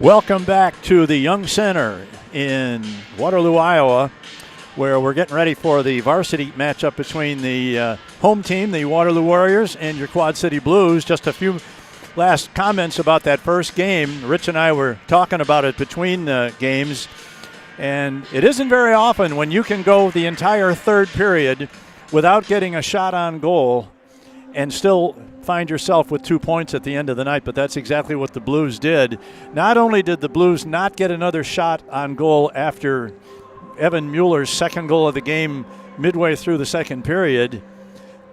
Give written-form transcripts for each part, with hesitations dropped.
Welcome back to the Young Center in Waterloo, Iowa, where we're getting ready for the varsity matchup between the home team, the Waterloo Warriors, and your Quad City Blues. Just a few last comments about that first game. Rich and I were talking about it between the games, and it isn't very often when you can go the entire third period without getting a shot on goal and still find yourself with 2 points at the end of the night, but that's exactly what the Blues did. Not only did the Blues not get another shot on goal after Evan Mueller's second goal of the game midway through the second period,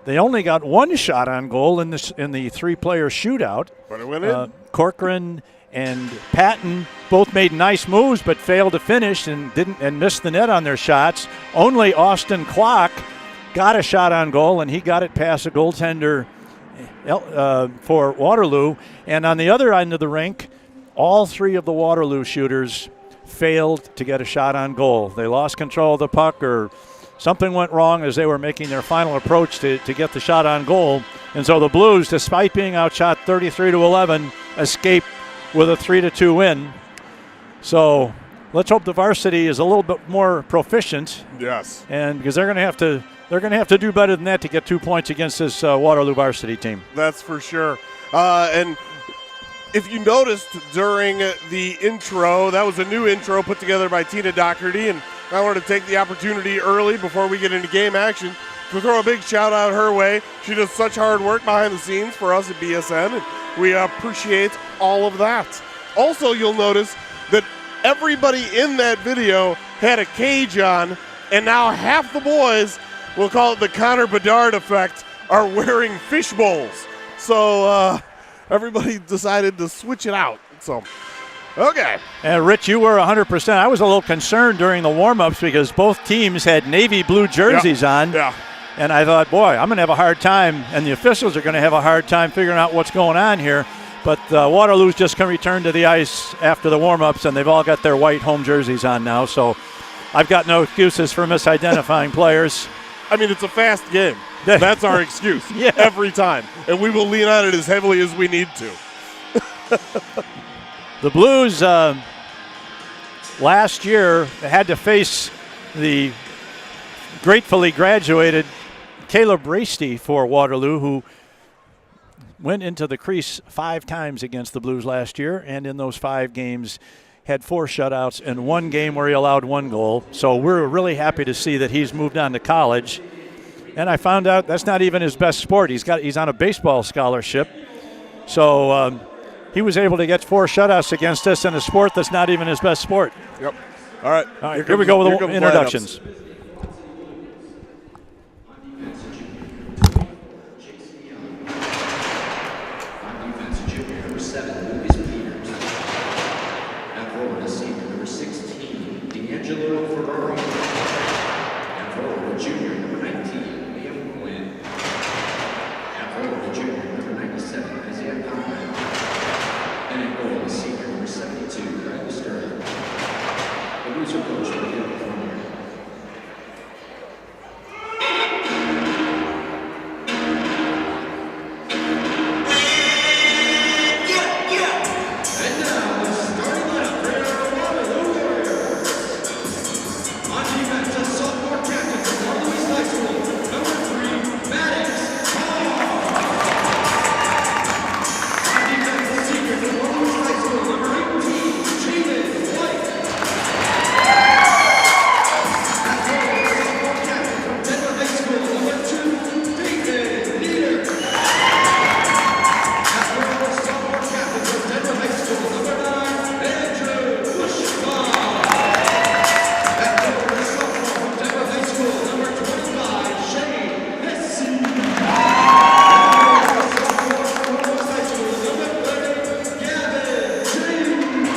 they only got one shot on goal in the three-player shootout. But it went in. Corcoran and Patton both made nice moves but failed to finish and missed the net on their shots. Only Austin Klock got a shot on goal, and he got it past a goaltender for Waterloo. And on the other end of the rink, all three of the Waterloo shooters failed to get a shot on goal. They lost control of the puck, or something went wrong as they were making their final approach to get the shot on goal. And so the Blues, despite being outshot 33-11, escaped with a 3-2 win. So let's hope the varsity is a little bit more proficient. Yes. And because they're going to have to do better than that to get 2 points against this Waterloo varsity team. That's for sure. And if you noticed during the intro, that was a new intro put together by Tina Doherty, and I wanted to take the opportunity early before we get into game action to throw a big shout out her way. She does such hard work behind the scenes for us at BSN, and we appreciate all of that. Also, you'll notice that everybody in that video had a cage on, and now half the boys, we'll call it the Connor Bedard effect, are wearing fish bowls. So everybody decided to switch it out. So, okay. And Rich, you were 100%. I was a little concerned during the warm-ups because both teams had navy blue jerseys on. Yeah. And I thought, boy, I'm going to have a hard time, and the officials are going to have a hard time figuring out what's going on here. But Waterloo's just going to return to the ice after the warm-ups, and they've all got their white home jerseys on now. So I've got no excuses for misidentifying players. I mean, it's a fast game. That's our excuse every time. And we will lean on it as heavily as we need to. The Blues last year had to face the gratefully graduated Caleb Rasty for Waterloo, who went into the crease 5 times against the Blues last year, and in those 5 games had 4 shutouts and 1 game where he allowed 1 goal. So we're really happy to see that he's moved on to college. And I found out that's not even his best sport. He's on a baseball scholarship. So he was able to get 4 shutouts against us in a sport that's not even his best sport. Yep. All right. Here we go with the introductions. And at goal is senior number 72, Bradley Sterling. The loser coach will begin the form here. And now, the starting lineup for our Waterloo Warriors. On defense, a sophomore captain from Waterloo East High School, number 3, Maddox. On defense, a senior from Waterloo East High School, number 18, Jaden White. At goal, a sophomore captain from Denver High School, number 2, David Nieder. At goal, a sophomore captain from Denver High School, number 9, Andrew Bushbaum. At goal, a sophomore from Denver High School, number 25, Shane Hesse. At goal, a sophomore from Waterloo East High School, number 30, Gavin James.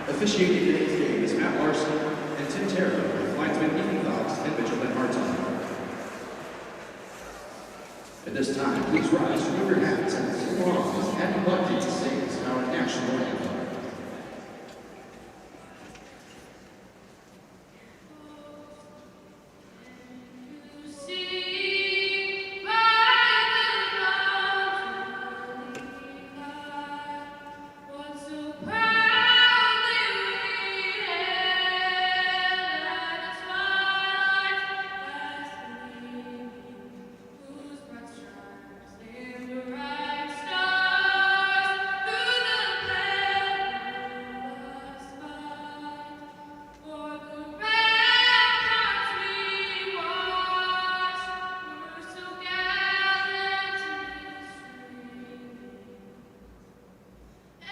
Officiating today's game is Matt Larson and Tim Terra, with linesman Ethan Fox and Benjamin Harton. At this time, please rise from your hats and sing along as Andy Bucky sings our national anthem. See by the mountain what so proudly we hailed at the twilight last evening, whose bright stripes gleamed the bright stars through the perilous fight. For the ramparts we watched were so gallant in the stream, and in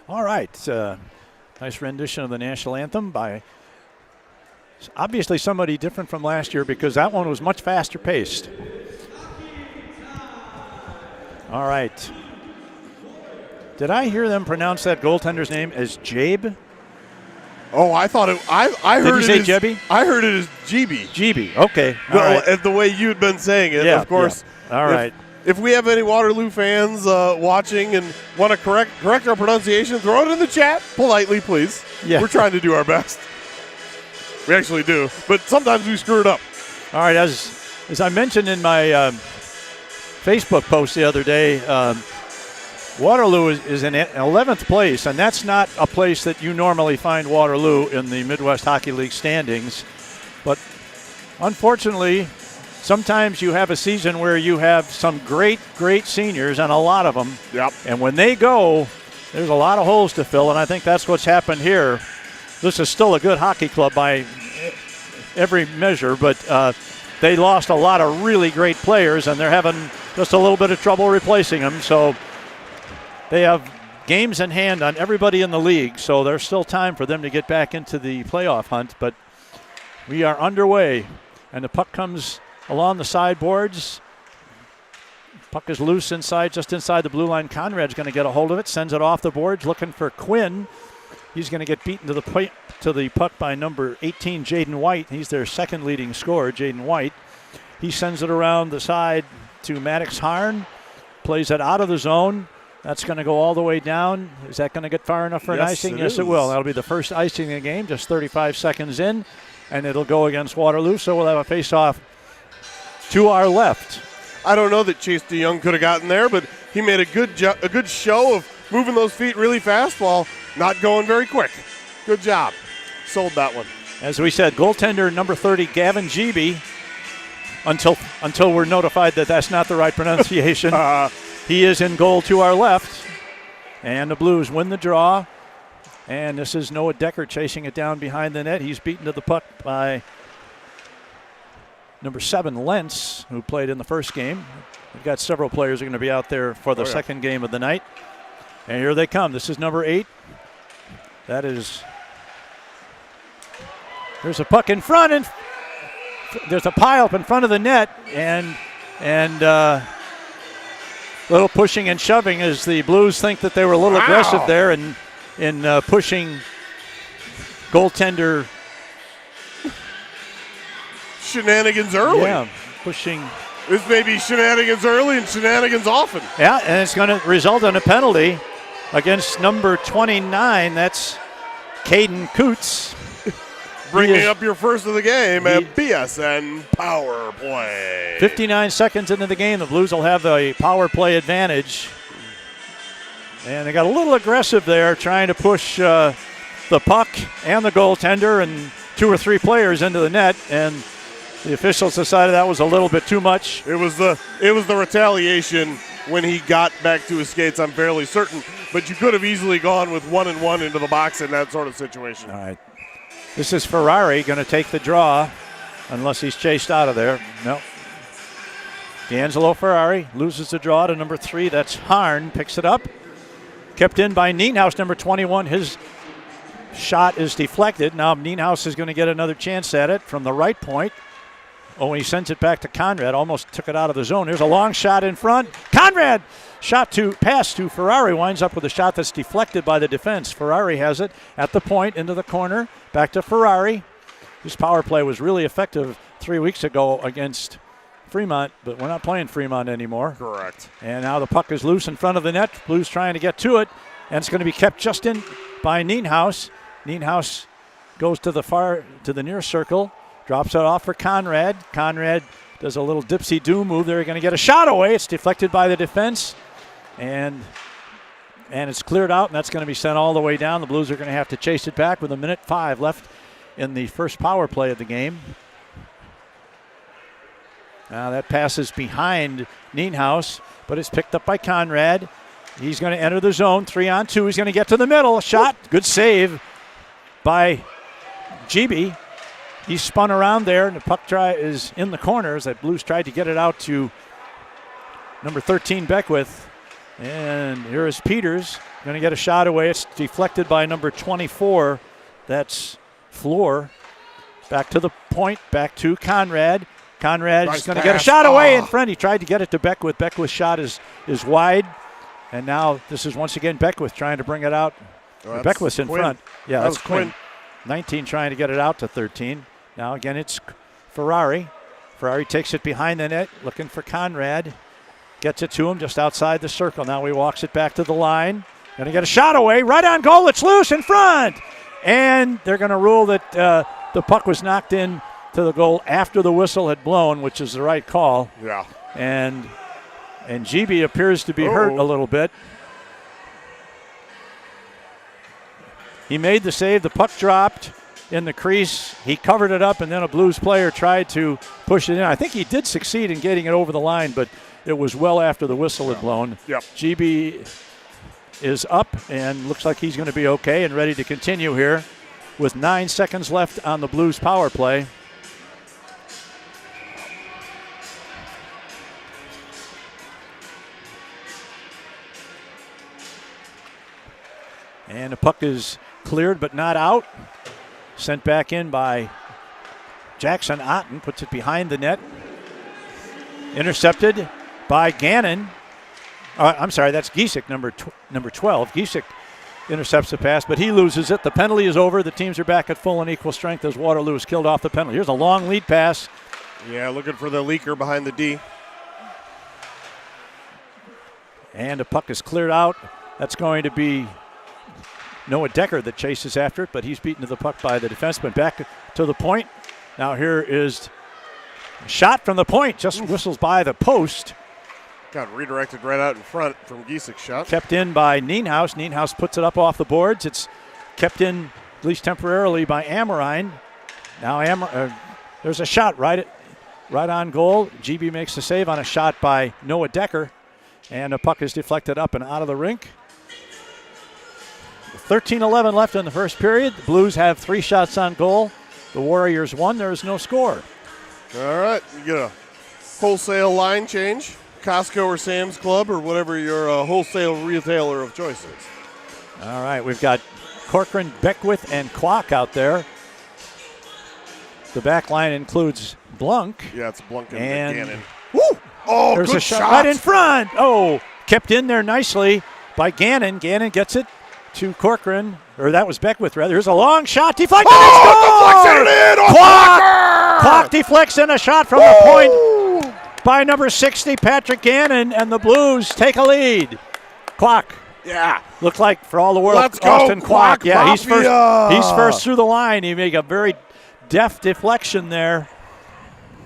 All right. Nice rendition of the national anthem by obviously somebody different from last year, because that one was much faster paced. All right. Did I hear them pronounce that goaltender's name as Jabe? Oh, I thought it. I heard Did you say it as, Jebby? I heard it as GB. GB. Okay. All right. The way you'd been saying it, Yeah, of course. yeah. All right. If we have any Waterloo fans watching and want to correct our pronunciation, throw it in the chat politely, please. Yeah. We're trying to do our best. We actually do, but sometimes we screw it up. All right. As I mentioned in my Facebook post the other day, Waterloo is in 11th place, and that's not a place that you normally find Waterloo in the Midwest Hockey League standings. But unfortunately, sometimes you have a season where you have some great seniors, and a lot of them. Yep. And when they go, there's a lot of holes to fill, and I think that's what's happened here. This is still a good hockey club by every measure, but they lost a lot of really great players, and they're having just a little bit of trouble replacing them. So they have games in hand on everybody in the league, so there's still time for them to get back into the playoff hunt. But we are underway, and the puck comes along the sideboards. Puck is loose inside, just inside the blue line. Conrad's going to get a hold of it, sends it off the boards, looking for Quinn. He's going to get beaten to the puck by number 18, Jaden White. He's their second leading scorer, Jaden White. He sends it around the side to Maddox Harn, plays it out of the zone. That's going to go all the way down. Is that going to get far enough for an icing? Yes, it will. That'll be the first icing of the game, just 35 seconds in, and it'll go against Waterloo. So we'll have a face-off to our left. I don't know that Chase DeYoung could have gotten there, but he made a good show of moving those feet really fast while not going very quick. Good job. Sold that one. As we said, goaltender number 30, Gavin GB, until we're notified that that's not the right pronunciation. He is in goal to our left. And the Blues win the draw. And this is Noah Decker chasing it down behind the net. He's beaten to the puck by number 7, Lentz, who played in the first game. We've got several players who are going to be out there for the second game of the night. And here they come. This is number 8. That is... There's a puck in front, and there's a pile up in front of the net, and little pushing and shoving as the Blues think that they were a little aggressive there in pushing goaltender. Shenanigans early. Yeah, pushing. This may be shenanigans early and shenanigans often. Yeah, and it's going to result in a penalty against number 29. That's Caden Coots. Bringing up your first of the game at BSN Power Play. 59 seconds into the game, the Blues will have the power play advantage. And they got a little aggressive there, trying to push the puck and the goaltender and 2 or 3 players into the net. And the officials decided that was a little bit too much. It was the retaliation when he got back to his skates, I'm fairly certain. But you could have easily gone with 1-1 into the box in that sort of situation. All right. This is Ferrari going to take the draw unless he's chased out of there. No. D'Angelo Ferrari loses the draw to number 3. That's Harn. Picks it up. Kept in by Nienhaus, number 21. His shot is deflected. Now Nienhaus is going to get another chance at it from the right point. Oh, he sends it back to Conrad. Almost took it out of the zone. There's a long shot in front. Conrad! Pass to Ferrari, winds up with a shot that's deflected by the defense. Ferrari has it at the point, into the corner. Back to Ferrari. His power play was really effective 3 weeks ago against Fremont, but we're not playing Fremont anymore. Correct. And now the puck is loose in front of the net. Blues trying to get to it, and it's going to be kept just in by Nienhaus. Nienhaus goes to the near circle, drops it off for Conrad. Conrad does a little dipsy-do move. They're going to get a shot away. It's deflected by the defense. And it's cleared out, and that's going to be sent all the way down. The Blues are going to have to chase it back with 1:05 left in the first power play of the game. Now that passes behind Nienhaus, but it's picked up by Conrad. He's going to enter the zone, 3-on-2. He's going to get to the middle. Shot, good save by GB. He spun around there, and the puck is in the corners. The Blues tried to get it out to number 13, Beckwith. And here is Peters, going to get a shot away. It's deflected by number 24. That's Floor. Back to the point, back to Conrad. Conrad is going to get a shot away in front. He tried to get it to Beckwith. Beckwith's shot is wide. And now this is once again Beckwith trying to bring it out. Beckwith's in front. Yeah, that's Quinn. 19 trying to get it out to 13. Now again it's Ferrari. Ferrari takes it behind the net, looking for Conrad. Gets it to him just outside the circle. Now he walks it back to the line. Going to get a shot away. Right on goal. It's loose in front. And they're going to rule that the puck was knocked in to the goal after the whistle had blown, which is the right call. Yeah. And GB appears to be hurt a little bit. He made the save. The puck dropped in the crease. He covered it up, and then a Blues player tried to push it in. I think he did succeed in getting it over the line, but it was well after the whistle had blown. Yep. GB is up and looks like he's going to be okay and ready to continue here with 9 seconds left on the Blues power play. And the puck is cleared but not out. Sent back in by Jackson Otten, puts it behind the net. Intercepted by Gannon. I'm sorry, that's Giesek, number 12. Giesek intercepts the pass, but he loses it. The penalty is over. The teams are back at full and equal strength as Waterloo is killed off the penalty. Here's a long lead pass. Yeah, looking for the leaker behind the D. And the puck is cleared out. That's going to be Noah Decker that chases after it, but he's beaten to the puck by the defenseman. Back to the point. Now here is a shot from the point. Just whistles by the post. Got redirected right out in front from Giesek's shot. Kept in by Nienhaus. Nienhaus puts it up off the boards. It's kept in, at least temporarily, by Amorine. Now there's a shot right right on goal. GB makes the save on a shot by Noah Decker, and the puck is deflected up and out of the rink. 13-11 left in the first period. The Blues have 3 shots on goal. The Warriors 1. There is no score. All right, you get a wholesale line change, Costco or Sam's Club or whatever your wholesale retailer of choice is. All right, we've got Corcoran, Beckwith, and Kwok out there. The back line includes Blunk. Yeah, it's Blunk and And- Gannon. Woo! Oh, There's good a shot right in front. Oh, kept in there nicely by Gannon. Gannon gets it to Corcoran, or that was Beckwith, rather. Here's a long shot. Deflected. deflected it in. Kwok deflects in a shot from the point by number 60, Patrick Gannon, and the Blues take a lead. Kwok. Yeah. Looked like, for all the world, Let's go, Austin Kwok. Kwok Yeah, he's Mafia. He's first through the line. He made a very deft deflection there.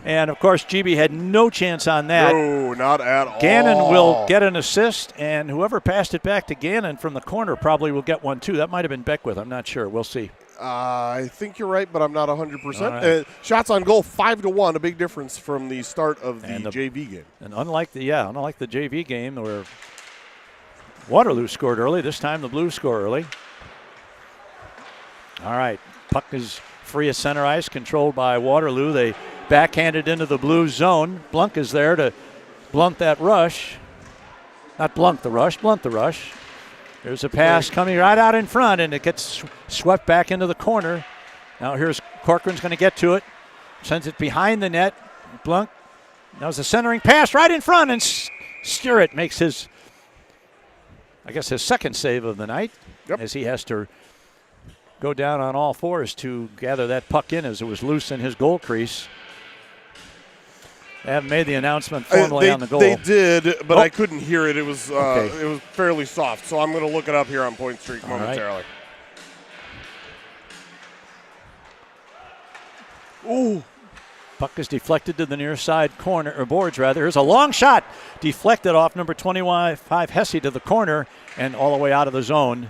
And, of course, GB had no chance on that. No, not at all. Gannon will get an assist, and whoever passed it back to Gannon from the corner probably will get one, too. That might have been Beckwith. I'm not sure. We'll see. I think you're right, but I'm not 100%. All right. Shots on goal 5-1, a big difference from the start of the And the- JV game. And unlike the JV game where Waterloo scored early, this time the Blues score early. All right, puck is free of center ice, controlled by Waterloo. They backhanded into the Blues zone. Blunk is there to blunt that rush. Not blunt the rush, blunt the rush. There's a pass coming right out in front, and it gets swept back into the corner. Now here's Corcoran's going to get to it. Sends it behind the net. Blunk. Now's a centering pass right in front, and Sturett makes his second save of the night. Yep. As he has to go down on all fours to gather that puck in as it was loose in his goal crease. They haven't made the announcement formally on the goal. They did, but Oh. I couldn't hear it. It was Okay. it was fairly soft, so I'm going to look it up here on Point Streak All right. momentarily. Ooh. Puck is deflected to the near side corner, or boards rather. Here's a long shot deflected off number 25 Hesse to the corner and all the way out of the zone.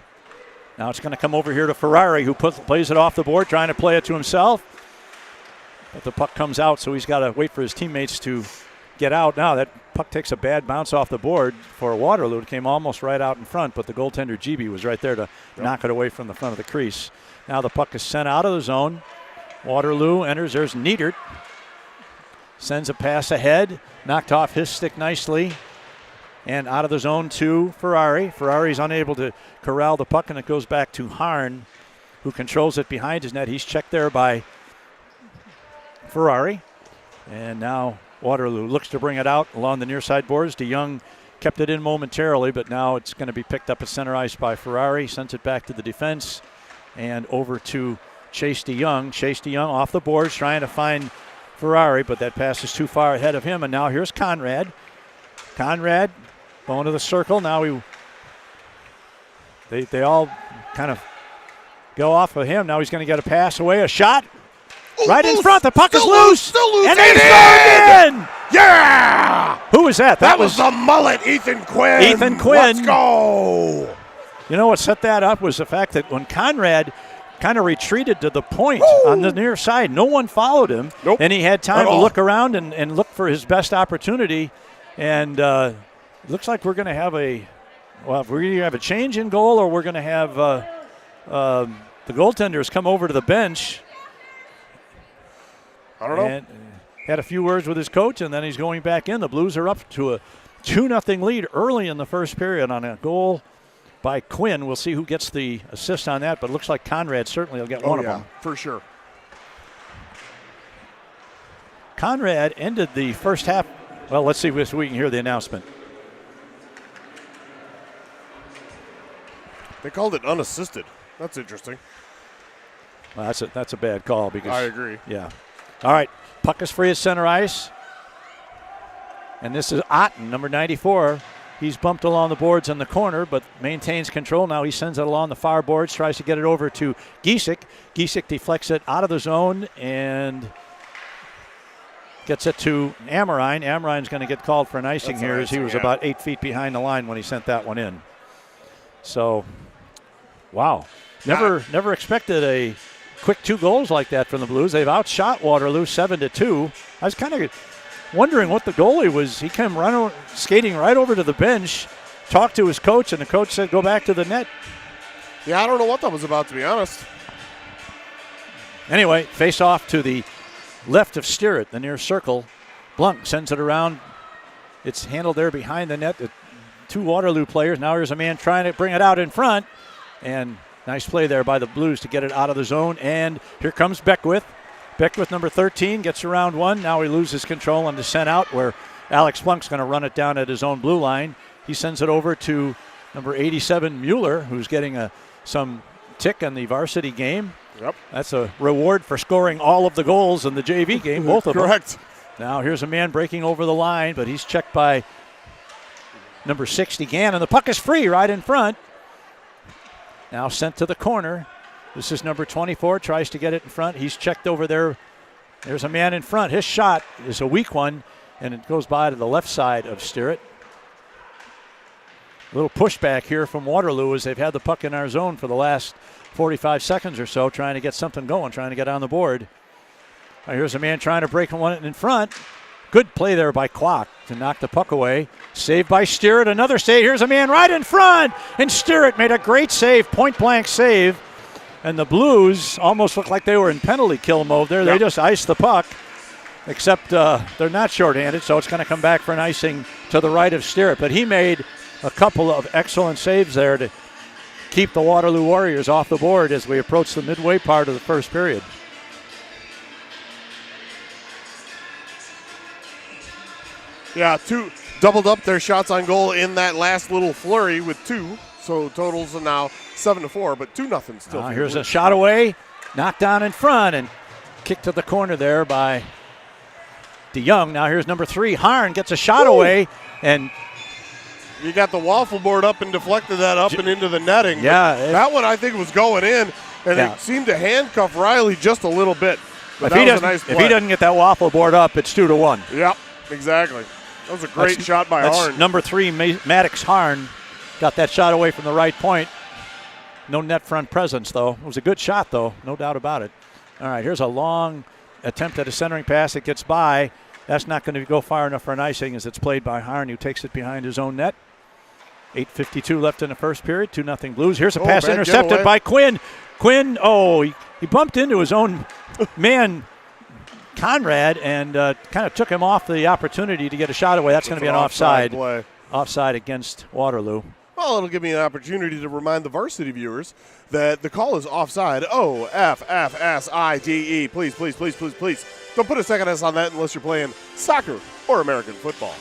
Now it's going to come over here to Ferrari, who plays it off the board, trying to play it to himself. But the puck comes out, so he's got to wait for his teammates to get out. Now that puck takes a bad bounce off the board for Waterloo. It came almost right out in front, but the goaltender GB was right there to knock it away from the front of the crease. Now the puck is sent out of the zone. Waterloo enters. There's Niedert. Sends a pass ahead. Knocked off his stick nicely. And out of the zone to Ferrari. Ferrari's unable to corral the puck, and it goes back to Harn, who controls it behind his net. He's checked there by Ferrari. And now Waterloo looks to bring it out along the near side boards. DeYoung kept it in momentarily, but now it's going to be picked up at center ice by Ferrari. Sends it back to the defense and over to Chase DeYoung. Chase DeYoung off the boards trying to find Ferrari, but that pass is too far ahead of him. And now here's Conrad. Conrad going to the circle. Now they all kind of go off of him. Now he's going to get a pass away, a shot. Right in front, the puck is loose. Still loose. And they scored in! Yeah! Who was that? That was the mullet, Ethan Quinn. Ethan Quinn. Let's go. You know what set that up was the fact that when Conrad kind of retreated to the point on the near side, no one followed him. Nope. And he had time At to all. look around and look for his best opportunity. And it looks like we're going to have we're either have a change in goal, or we're going to have the goaltenders come over to the bench. I don't know. And had a few words with his coach, and then he's going back in. The Blues are up to a 2-0 lead early in the first period on a goal by Quinn. We'll see who gets the assist on that, but it looks like Conrad certainly will get one of them. For sure. Conrad ended the first half. Well, let's see if we can hear the announcement. They called it unassisted. That's interesting. Well, that's a bad call because I agree. Yeah. All right, puck is free at center ice. And this is Otten, number 94. He's bumped along the boards in the corner, but maintains control. Now he sends it along the far boards, tries to get it over to Giesek. Giesek deflects it out of the zone and gets it to Amorine. Amorine's going to get called for an icing That's here, an as he icing, was yeah. about 8 feet behind the line when he sent that one in. So, wow. Never expected a quick 2 goals like that from the Blues. They've outshot Waterloo 7-2. I was kind of wondering what the goalie was. He came skating right over to the bench, talked to his coach, and the coach said, go back to the net. Yeah, I don't know what that was about, to be honest. Anyway, face off to the left of Steeritt, the near circle. Blunk sends it around. It's handled there behind the net. 2 Waterloo players. Now here's a man trying to bring it out in front. And nice play there by the Blues to get it out of the zone. And here comes Beckwith. Beckwith, number 13, gets around one. Now he loses control on the sent out where Alex Blunk's going to run it down at his own blue line. He sends it over to number 87, Mueller, who's getting some tick in the varsity game. Yep. That's a reward for scoring all of the goals in the JV game, both of them. Correct. Now here's a man breaking over the line, but he's checked by number 60, Gann, and the puck is free right in front. Now sent to the corner. This is number 24, tries to get it in front. He's checked over there. There's a man in front. His shot is a weak one, and it goes by to the left side of Steeritt. A little pushback here from Waterloo as they've had the puck in our zone for the last 45 seconds or so, trying to get something going, trying to get on the board. Now here's a man trying to break one in front. Good play there by Kwok to knock the puck away. Saved by Steeritt. Another save. Here's a man right in front. And Steeritt made a great save, point-blank save. And the Blues almost looked like they were in penalty kill mode there. Yep. They just iced the puck, except they're not shorthanded, so it's going to come back for an icing to the right of Steeritt. But he made a couple of excellent saves there to keep the Waterloo Warriors off the board as we approach the midway part of the first period. Yeah, 2 doubled up their shots on goal in that last little flurry with 2. So totals are now 7-4, but 2-0 still. Here's a shot away, knocked down in front, and kicked to the corner there by DeYoung. Now here's number 3, Harn gets a shot away, and you got the waffle board up and deflected that up and into the netting. Yeah, that one I think was going in, and it seemed to handcuff Riley just a little bit. But that was a nice play. If he doesn't get that waffle board up, it's 2-1. Yep, exactly. That was a great shot by Harn. Number 3, Maddox Harn, got that shot away from the right point. No net front presence, though. It was a good shot, though, no doubt about it. All right, here's a long attempt at a centering pass. It gets by. That's not going to go far enough for an icing as it's played by Harn, who takes it behind his own net. 8:52 left in the first period, 2-0 Blues. Here's a pass intercepted by Quinn. Quinn, he bumped into his own man, Conrad, and kind of took him off the opportunity to get a shot away. That's going to be an offside play. Offside against Waterloo. Well, it'll give me an opportunity to remind the varsity viewers that the call is offside. OFFSIDE. Please, please, please, please, please. Don't put a second S on that unless you're playing soccer or American football.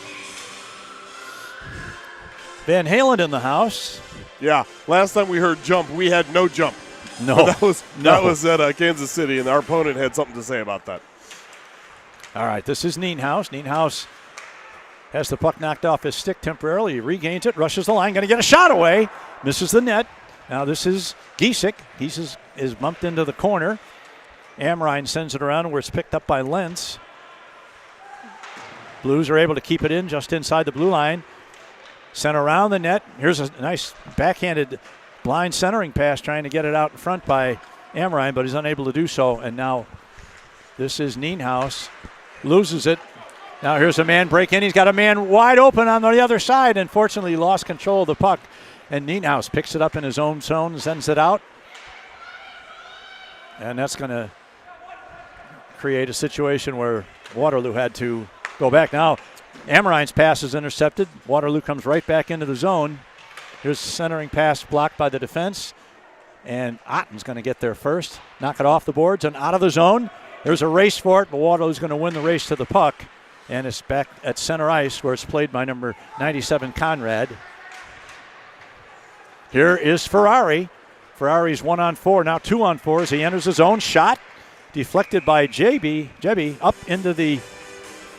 Van Halen in the house. Yeah, last time we heard jump, we had no jump. No. But that was at Kansas City, and our opponent had something to say about that. All right, this is Nienhaus. Nienhaus has the puck knocked off his stick temporarily. He regains it, rushes the line, going to get a shot away. Misses the net. Now this is Giesek. Giesek is bumped into the corner. Amrine sends it around where it's picked up by Lentz. Blues are able to keep it in just inside the blue line. Sent around the net. Here's a nice backhanded blind centering pass trying to get it out in front by Amrine, but he's unable to do so. And now this is Nienhaus. Loses it. Now here's a man break in. He's got a man wide open on the other side. Unfortunately, he lost control of the puck. And Nienhaus picks it up in his own zone and sends it out. And that's going to create a situation where Waterloo had to go back. Now Amarine's pass is intercepted. Waterloo comes right back into the zone. Here's the centering pass blocked by the defense. And Otten's going to get there first. Knock it off the boards and out of the zone. There's a race for it, but Waterloo's going to win the race to the puck. And it's back at center ice where it's played by number 97, Conrad. Here is Ferrari. Ferrari's 1-on-4, now 2-on-4 as he enters his own shot. Deflected by Jebby up into the,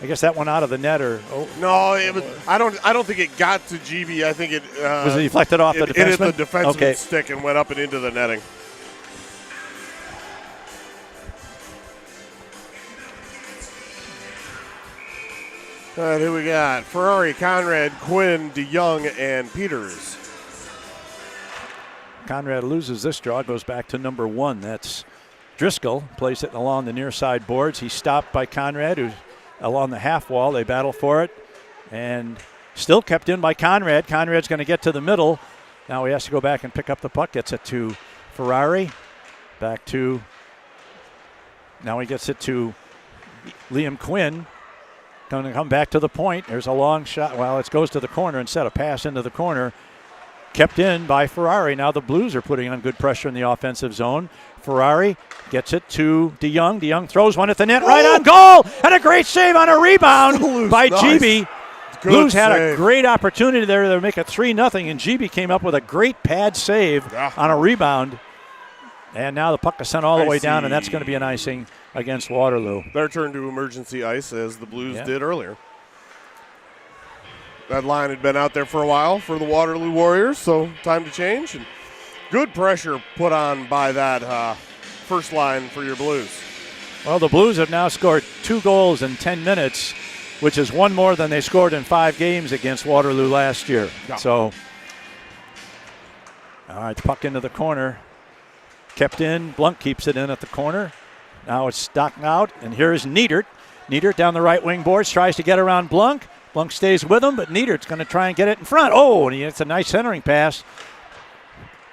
I guess that one out of the net or. No, it was, I don't think it got to GB. I think it was it deflected off the defenseman? It hit the defenseman's stick and went up and into the netting. All right, here we got Ferrari, Conrad, Quinn, DeYoung, and Peters. Conrad loses this draw, goes back to number 1. That's Driscoll. Plays it along the near side boards. He's stopped by Conrad, who along the half wall. They battle for it, and still kept in by Conrad. Conrad's going to get to the middle. Now he has to go back and pick up the puck. Gets it to Ferrari. Back to, now he gets it to Liam Quinn. Going to come back to the point. There's a long shot. Well, it goes to the corner instead of pass into the corner. Kept in by Ferrari. Now the Blues are putting on good pressure in the offensive zone. Ferrari gets it to DeYoung. DeYoung throws one at the net, right on goal, and a great save on a rebound by nice. GB. Good Blues had save. a great opportunity there to make it 3-0, and GB came up with a great pad save on a rebound. And now the puck is sent all the way down, and that's going to be an icing against Waterloo. Their turn to emergency ice, as the Blues did earlier. That line had been out there for a while for the Waterloo Warriors, so time to change. And good pressure put on by that first line for your Blues. Well, the Blues have now scored 2 goals in 10 minutes, which is one more than they scored in 5 games against Waterloo last year. Yeah. So, all right, puck into the corner. Kept in. Blunk keeps it in at the corner. Now it's Stockton out, and here's Niedert. Niedert down the right wing boards, tries to get around Blunk. Blunk stays with him, but Niedert's going to try and get it in front. Oh, and it's a nice centering pass,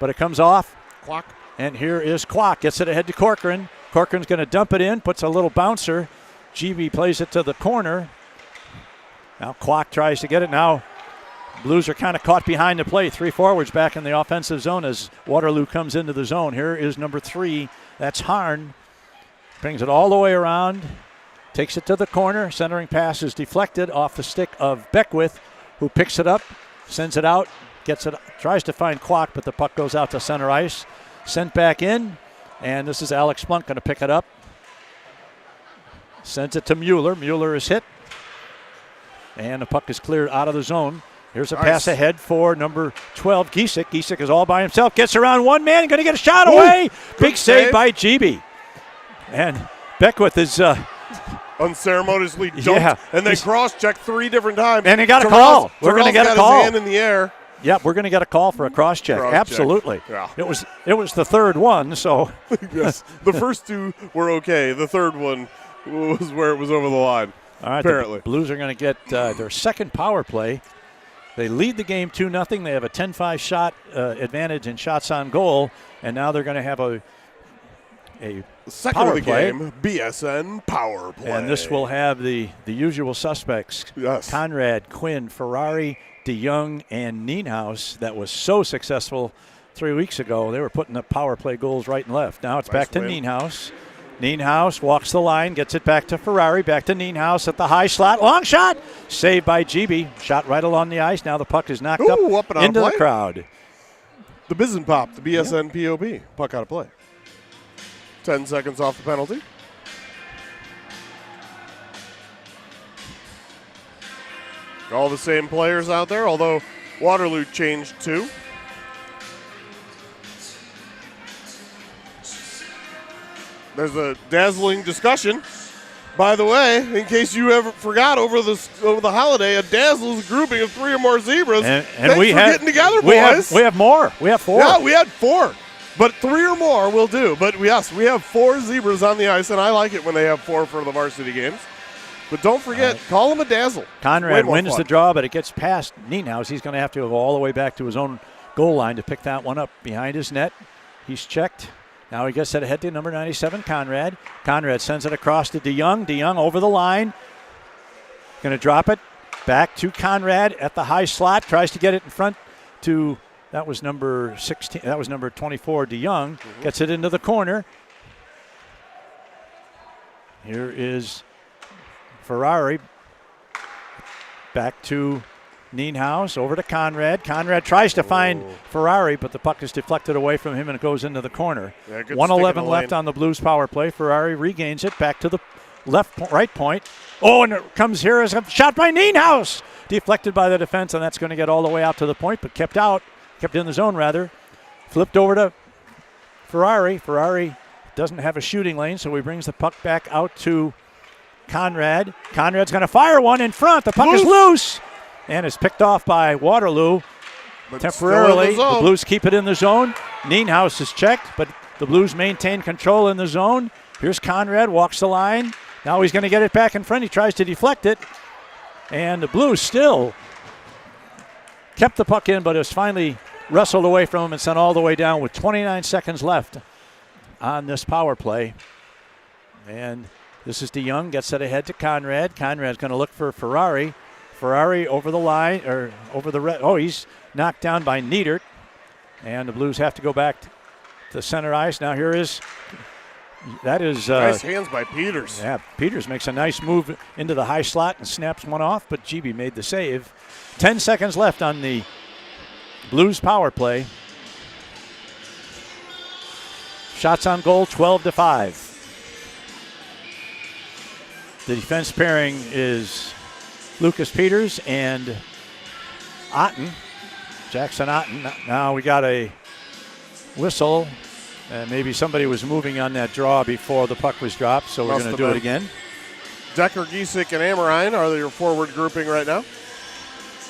but it comes off. Clock. And here is Kwok. Gets it ahead to Corcoran. Corcoran's going to dump it in, puts a little bouncer. GB plays it to the corner. Now Kwok tries to get it. Now Blues are kind of caught behind the play. 3 forwards back in the offensive zone as Waterloo comes into the zone. Here is number 3. That's Harn. Brings it all the way around. Takes it to the corner. Centering pass is deflected off the stick of Beckwith, who picks it up, sends it out, gets it, tries to find Kwok, but the puck goes out to center ice. Sent back in, and this is Alex Blunk going to pick it up. Sends it to Mueller. Mueller is hit, and the puck is cleared out of the zone. Here's a pass ahead for number 12, Giesick. Giesick is all by himself, gets around one man, going to get a shot away. Big save by GB. And Beckwith is unceremoniously jumped and then cross-checked 3 different times. And he got a call. We're going to get a call. His hand in the air. Yep, we're going to get a call for a cross-check. Absolutely. Yeah. It was the third one, so. Yes, the first 2 were okay. The third one was where it was over the line. All right, apparently. The Blues are going to get their second power play. They lead the game 2-0. They have a 10-5 shot advantage in shots on goal, and now they're going to have a second power of the play. game, BSN power play. And this will have the usual suspects. Yes. Conrad, Quinn, Ferrari, DeYoung, and Nienhaus. That was so successful 3 weeks ago. They were putting up power play goals right and left. Now it's back to Nienhaus. Nienhaus walks the line, gets it back to Ferrari, back to Nienhaus at the high slot. Long shot, saved by GB. Shot right along the ice. Now the puck is knocked up and into the crowd. The Bizen Pop, the BSN POB. Puck out of play. 10 seconds off the penalty. All the same players out there, although Waterloo changed 2. There's a dazzling discussion. By the way, in case you ever forgot over the holiday, a dazzle is a grouping of 3 or more zebras. And Thanks we for have getting together, we boys. have more. We have 4. Yeah, we had 4. But 3 or more will do. But yes, we have 4 zebras on the ice, and I like it when they have 4 for the varsity games. But don't forget, call him a dazzle. Conrad wins the draw, but it gets past Nienhaus. He's going to have to go all the way back to his own goal line to pick that one up behind his net. He's checked. Now he gets it ahead to number 97, Conrad. Conrad sends it across to DeYoung. DeYoung over the line. Going to drop it back to Conrad at the high slot. Tries to get it in front to, that was number 16. That was number 24, DeYoung. Gets it into the corner. Here is Ferrari. Back to Nienhaus, over to Conrad. Conrad tries to find Ferrari, but the puck is deflected away from him and it goes into the corner. 1:11 left on the Blues power play. Ferrari regains it back to the right point. Oh, and it comes here as a shot by Nienhaus. Deflected by the defense, and that's going to get all the way out to the point, but kept in the zone rather. Flipped over to Ferrari. Ferrari doesn't have a shooting lane, so he brings the puck back out to Conrad. Conrad's going to fire one in front. The puck is loose. And is picked off by Waterloo but temporarily. The Blues keep it in the zone. Nienhaus is checked, but the Blues maintain control in the zone. Here's Conrad, walks the line, Now he's going to get it back in front. He tries to deflect it. And the Blues still kept the puck in, but it was finally wrestled away from him and sent all the way down with 29 seconds left on this power play. And this is DeYoung, gets it ahead to Conrad. Conrad's going to look for Ferrari. Ferrari over the line, or over the red. Oh, he's knocked down by Niedert. And the Blues have to go back to center ice. Now here is, that is. Nice hands by Peters. Yeah, Peters makes a nice move into the high slot and snaps one off, but GB made the save. 10 seconds left on the Blues power play. Shots on goal, 12-5. The defense pairing is Lucas Peters and Otten, Jackson Otten. Now we got a whistle, and maybe somebody was moving on that draw before the puck was dropped, so we're going to do it again. Decker, Giesick, and Amorine are your forward grouping right now.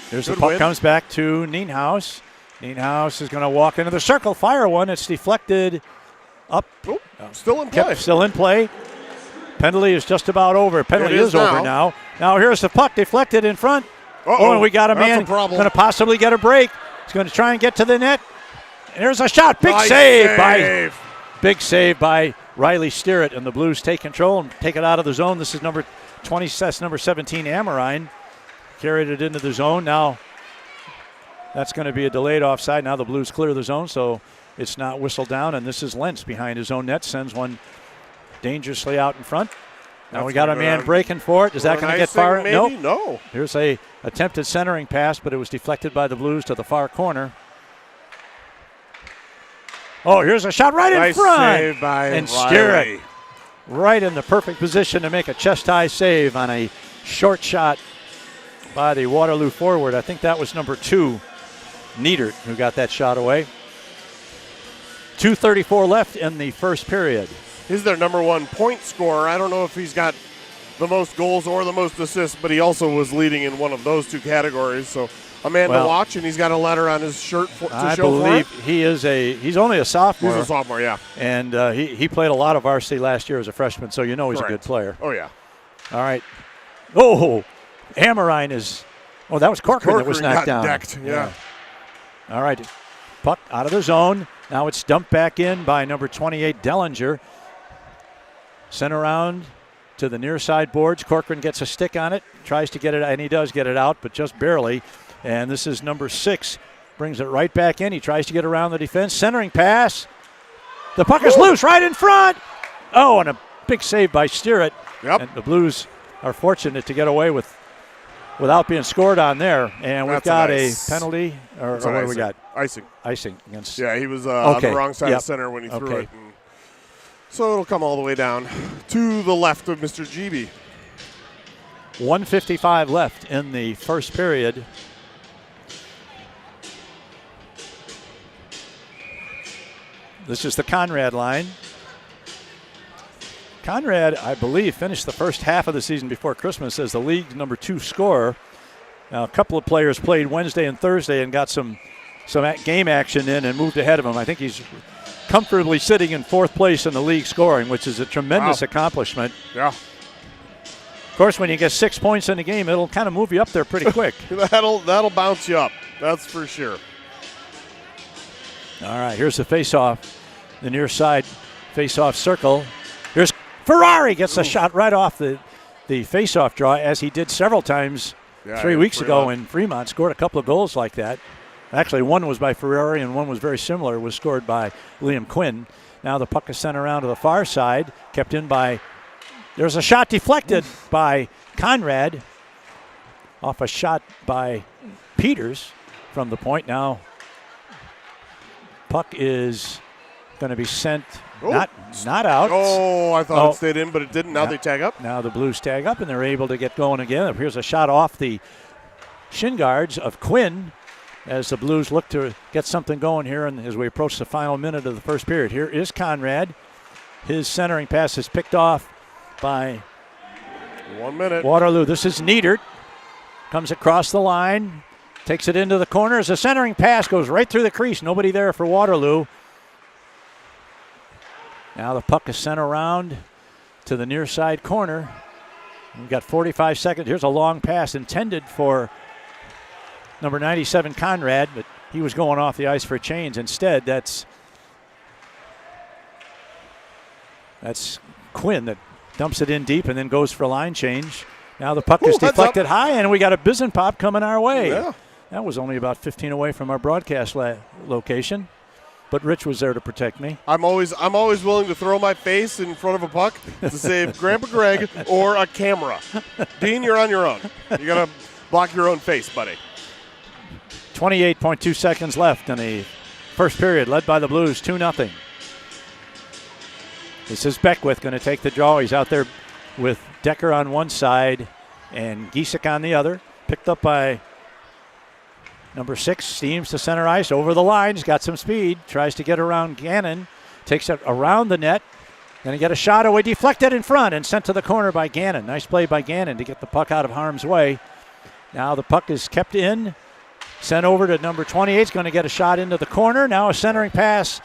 Here's the puck, comes back to Nienhaus. Nienhaus is going to walk into the circle, fire one. It's deflected up. Oh, still in play. Still in play. Penalty is just about over. Penalty is over now. Now here's the puck deflected in front. Oh, and we got a man going to possibly get a break. He's going to try and get to the net. And there's a shot. Big save by Riley Steerett, and the Blues take control and take it out of the zone. This is number 20, that's number 17, Amorine. Carried it into the zone. Now that's going to be a delayed offside. Now the Blues clear the zone, so it's not whistled down, and this is Lentz behind his own net, sends one dangerously out in front. Now we got a man breaking for it. Is that going to get far? Nope. No. Here's a attempted centering pass, but it was deflected by the Blues to the far corner. Oh, here's a shot right in front. Save by and Steerett right in the perfect position to make a chest-high save on a short shot by the Waterloo forward. I think that was number 2, Niedert, who got that shot away. 2:34 left in the first period. He's their number 1 point scorer. I don't know if he's got the most goals or the most assists, but he also was leading in one of those 2 categories. So a man to watch, and he's got a letter on his shirt to show for it. I believe he's only a sophomore. He's a sophomore, yeah. And he played a lot of varsity last year as a freshman, so you know he's a good player. Oh, yeah. All right. Oh, Amorine is – that was Corcoran that was knocked down. Decked, yeah. All right. Puck out of the zone. Now it's dumped back in by number 28, Dellinger. Sent around to the near side boards. Corcoran gets a stick on it, tries to get it, and he does get it out, but just barely. And this is number 6, brings it right back in. He tries to get around the defense. Centering pass. The puck is loose right in front. Oh, and a big save by Steerett. Yep. And the Blues are fortunate to get away without being scored on there. And we've got a penalty. Or what do we got? Icing. Icing against. Yeah, he was on the wrong side of center when he threw it. And so it'll come all the way down to the left of Mr. GB. 1:55 left in the first period. This is the Conrad line. Conrad, I believe, finished the first half of the season before Christmas as the league's number 2 scorer. Now, a couple of players played Wednesday and Thursday and got some game action in and moved ahead of him. I think he's comfortably sitting in 4th place in the league scoring, which is a tremendous accomplishment. Yeah. Of course, when you get 6 points in the game, it'll kind of move you up there pretty quick. That'll bounce you up. That's for sure. All right, here's the face-off. The near side face-off circle. Here's Ferrari gets a shot right off the face-off draw, as he did several times 3 weeks ago in Fremont. Scored a couple of goals like that. Actually, one was by Ferrari and one was very similar. It was scored by Liam Quinn. Now the puck is sent around to the far side, kept in by, there's a shot deflected by Conrad off a shot by Peters from the point. Now puck is going to be sent, not out. Oh, I thought it stayed in, but it didn't. Now they tag up. Now the Blues tag up, and they're able to get going again. Here's a shot off the shin guards of Quinn as the Blues look to get something going here and as we approach the final minute of the first period. Here is Conrad. His centering pass is picked off by 1 minute. Waterloo. This is Niedert. Comes across the line. Takes it into the corner. As the centering pass goes right through the crease. Nobody there for Waterloo. Now the puck is sent around to the near side corner. We've got 45 seconds. Here's a long pass intended for number 97, Conrad, but he was going off the ice for chains. Instead, that's Quinn that dumps it in deep and then goes for a line change. Now the puck is deflected high, and we got a Bizen pop coming our way. Yeah. That was only about 15 away from our broadcast location, but Rich was there to protect me. I'm always willing to throw my face in front of a puck to save Grandpa Greg or a camera. Dean, you're on your own. You got to block your own face, buddy. 28.2 seconds left in the first period, led by the Blues 2-0. This is Beckwith going to take the draw. He's out there with Decker on one side and Giesek on the other. Picked up by number 6, steams to center ice, over the line. He's got some speed, tries to get around Gannon, takes it around the net. Going to get a shot away, deflected in front and sent to the corner by Gannon. Nice play by Gannon to get the puck out of harm's way. Now the puck is kept in, sent over to number 28. He's going to get a shot into the corner. Now a centering pass.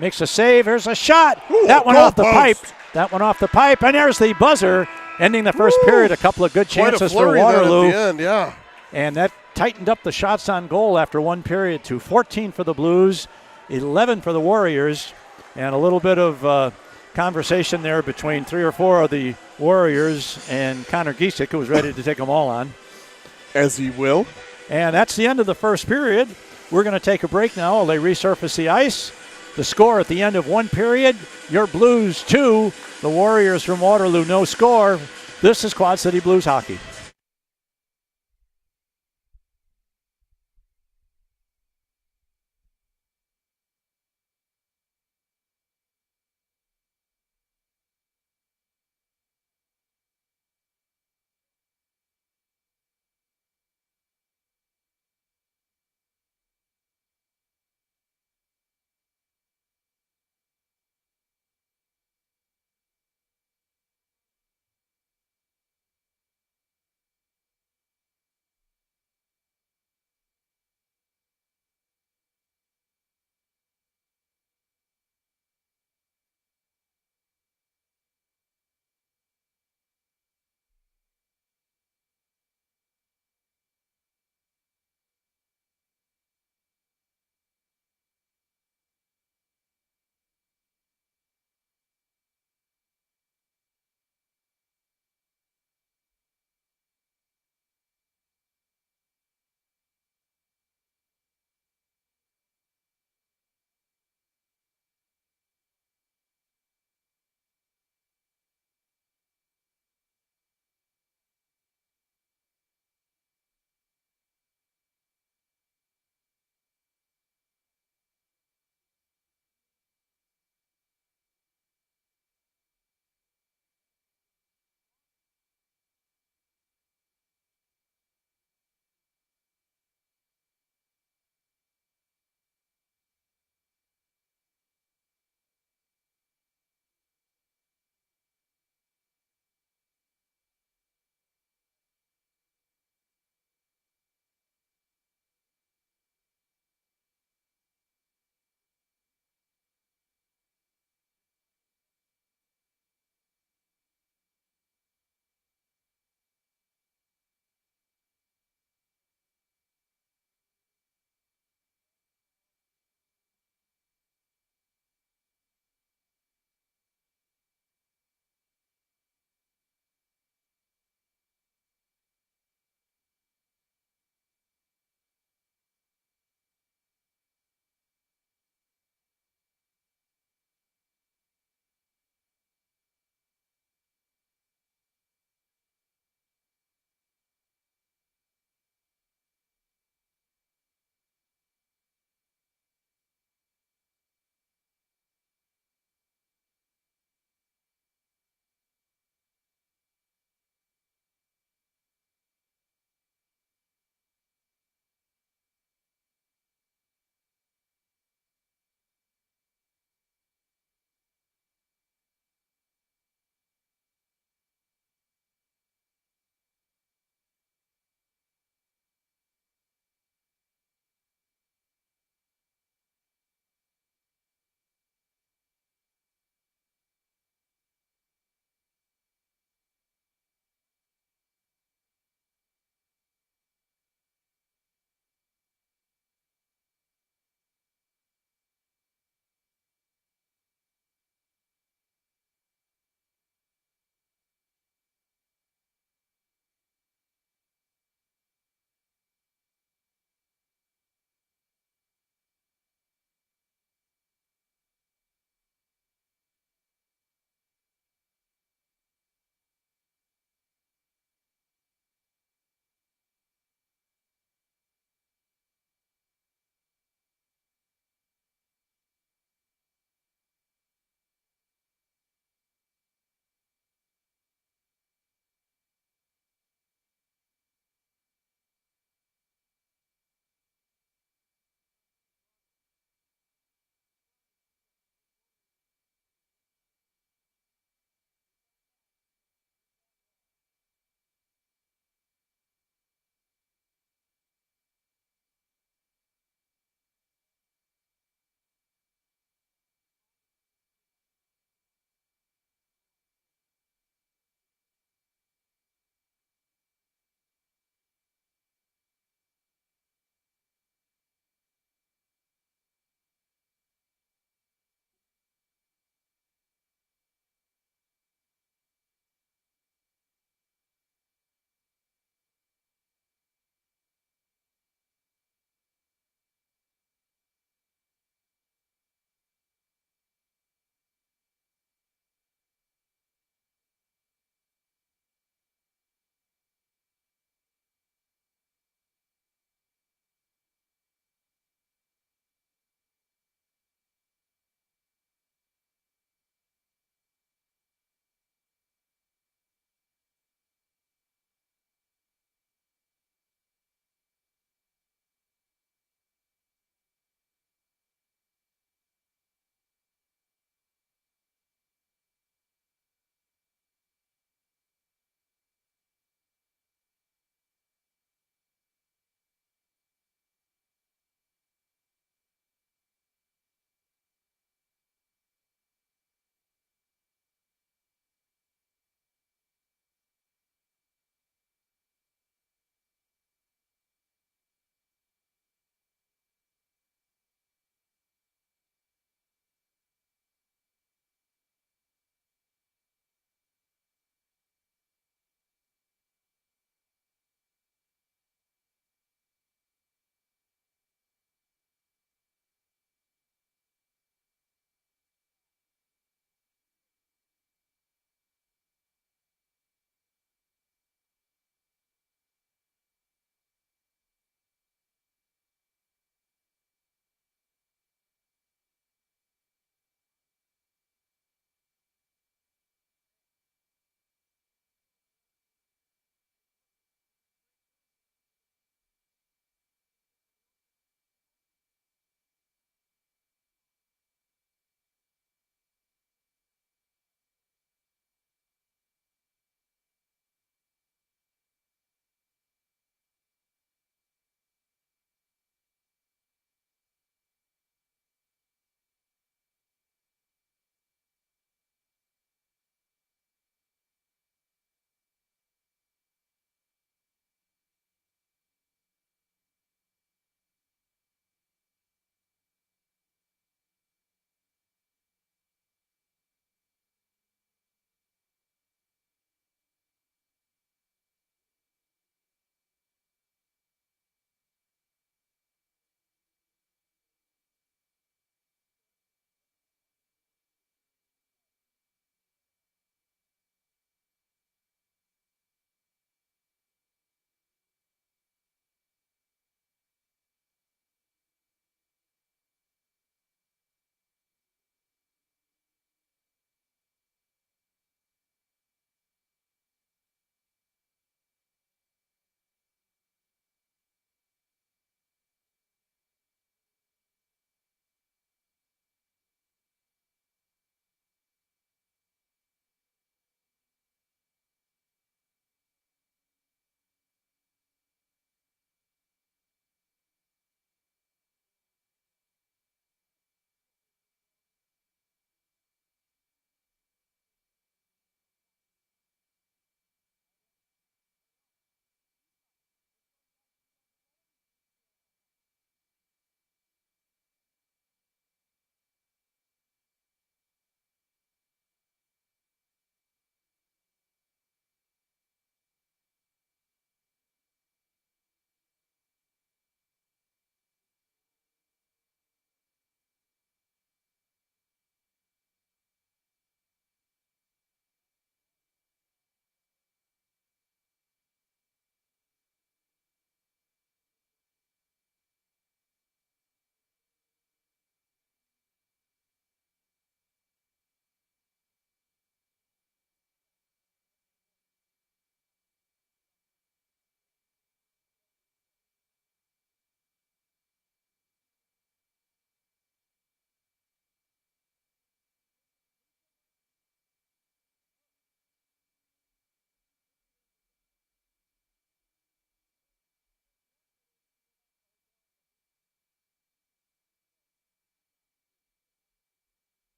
Makes a save. There's a shot. Ooh, that one goal off the post. pipe. That one off the pipe. And there's the buzzer ending the first period. A couple of good Quite a chances for flurry Waterloo. at the end, yeah. And that tightened up the shots on goal after one period to 14 for the Blues, 11 for the Warriors. And a little bit of conversation there between 3 or 4 of the Warriors and Connor Giesek, who was ready to take them all on. As he will. And that's the end of the first period. We're going to take a break now while they resurface the ice. The score at the end of one period, your Blues 2, the Warriors from Waterloo no score. This is Quad City Blues hockey.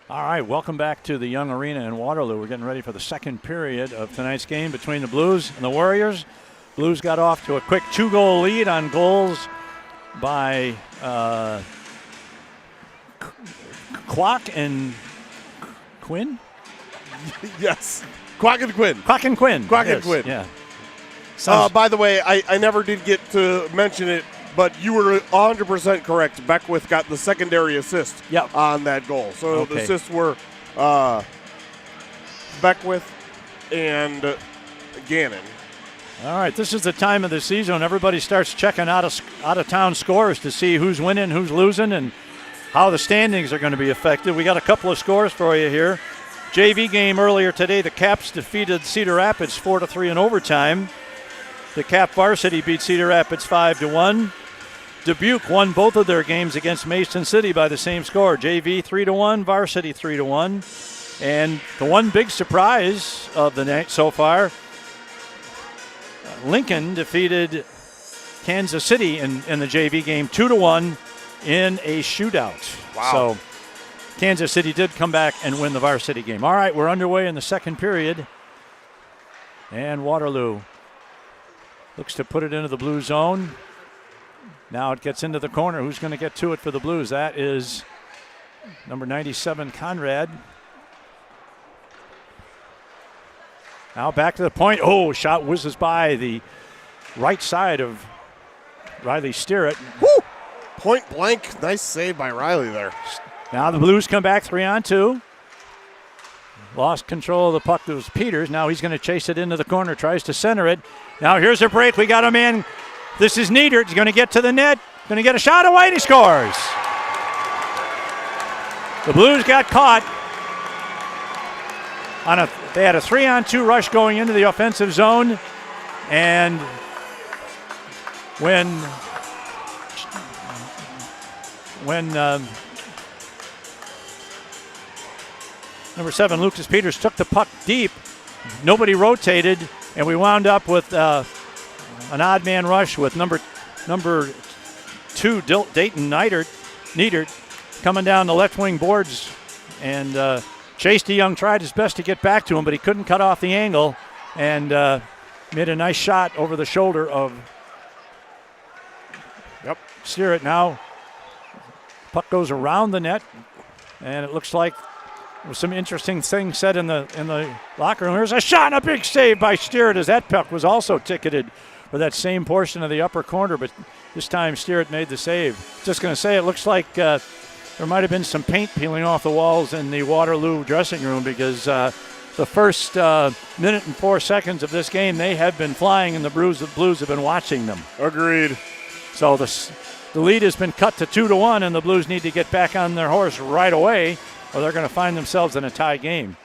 All right, welcome back to the Young Arena in Waterloo. We're getting ready for the second period of tonight's game between the Blues and the Warriors. Blues got off to a quick 2-goal lead on goals by Kwok and Quinn? Yes. Quack and Quinn. Kwok and Quinn. Kwok and Yes, Quinn. Yeah. By the way, I never did get to mention it, but you were 100% correct. Beckwith got the secondary assist on that goal. So the assists were Beckwith and Gannon. All right, this is the time of the season when everybody starts checking out of town scores to see who's winning, who's losing, and how the standings are going to be affected. We got a couple of scores for you here. JV game earlier today, the Caps defeated Cedar Rapids 4-3 in overtime. The Cap Varsity beat Cedar Rapids 5-1. Dubuque won both of their games against Mason City by the same score. JV 3-1, Varsity 3-1. And the one big surprise of the night so far, Lincoln defeated Kansas City in the JV game 2-1 in a shootout. Wow. So Kansas City did come back and win the Varsity game. All right, we're underway in the second period. And Waterloo looks to put it into the blue zone. Now it gets into the corner. Who's going to get to it for the Blues? That is number 97, Conrad. Now back to the point. Oh, shot whizzes by the right side of Riley Steerett. Woo! Point blank. Nice save by Riley there. Now the Blues come back 3-on-2. Lost control of the puck. It was Peters. Now he's going to chase it into the corner. Tries to center it. Now here's a break. We got a man. This is Niedert. He's going to get to the net. Going to get a shot away, and he scores. The Blues got caught on they had a 3-on-2 rush going into the offensive zone, and when number 7, Lucas Peters, took the puck deep, nobody rotated, and we wound up with an odd man rush with number 2, Dayton Niedert, coming down the left wing boards, and Chase DeYoung tried his best to get back to him, but he couldn't cut off the angle, and made a nice shot over the shoulder of Steerett. Now puck goes around the net, and it looks like there was some interesting things said in the locker room. There's a shot and a big save by Steerett, as that puck was also ticketed for that same portion of the upper corner, but this time Steerett made the save. Just going to say, it looks like there might have been some paint peeling off the walls in the Waterloo dressing room, because the first minute and 4 seconds of this game, they have been flying, and the Blues have been watching them. Agreed. So the lead has been cut to 2-1, and the Blues need to get back on their horse right away, or they're going to find themselves in a tie game.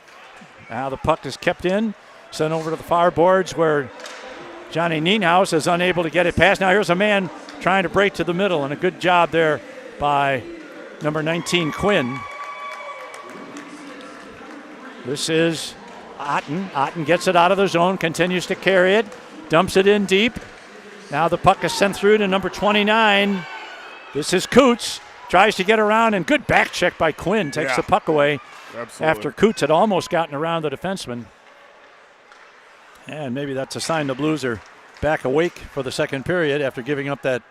Now the puck is kept in, sent over to the far boards where Johnny Nienhaus is unable to get it past. Now here's a man trying to break to the middle, and a good job there by number 19, Quinn. This is Otten. Otten gets it out of the zone, continues to carry it, dumps it in deep. Now the puck is sent through to number 29. This is Coots. Tries to get around, and good back check by Quinn. Takes the puck away. Absolutely. After Coots had almost gotten around the defenseman. And maybe that's a sign the Blues are back awake for the second period after giving up that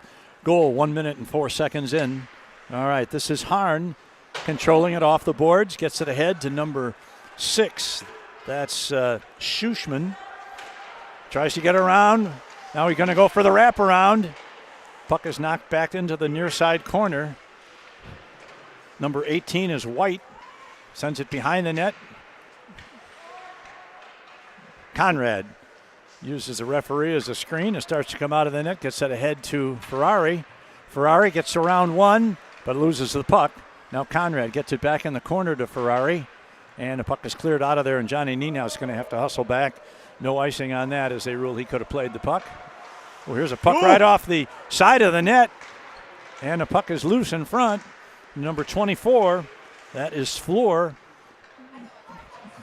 goal 1 minute and 4 seconds in. All right, this is Harn controlling it off the boards. Gets it ahead to number 6. That's Schuschman. Tries to get around. Now he's going to go for the wraparound. Puck is knocked back into the near side corner. Number 18 is White. Sends it behind the net. Conrad uses the referee as a screen. It starts to come out of the net. Gets it ahead to Ferrari. Ferrari gets around one, but loses the puck. Now Conrad gets it back in the corner to Ferrari. And the puck is cleared out of there, and Johnny Nienhaus is going to have to hustle back. No icing on that, as they rule he could have played the puck. Well, here's a puck right off the side of the net. And the puck is loose in front. Number 24, that is Floor.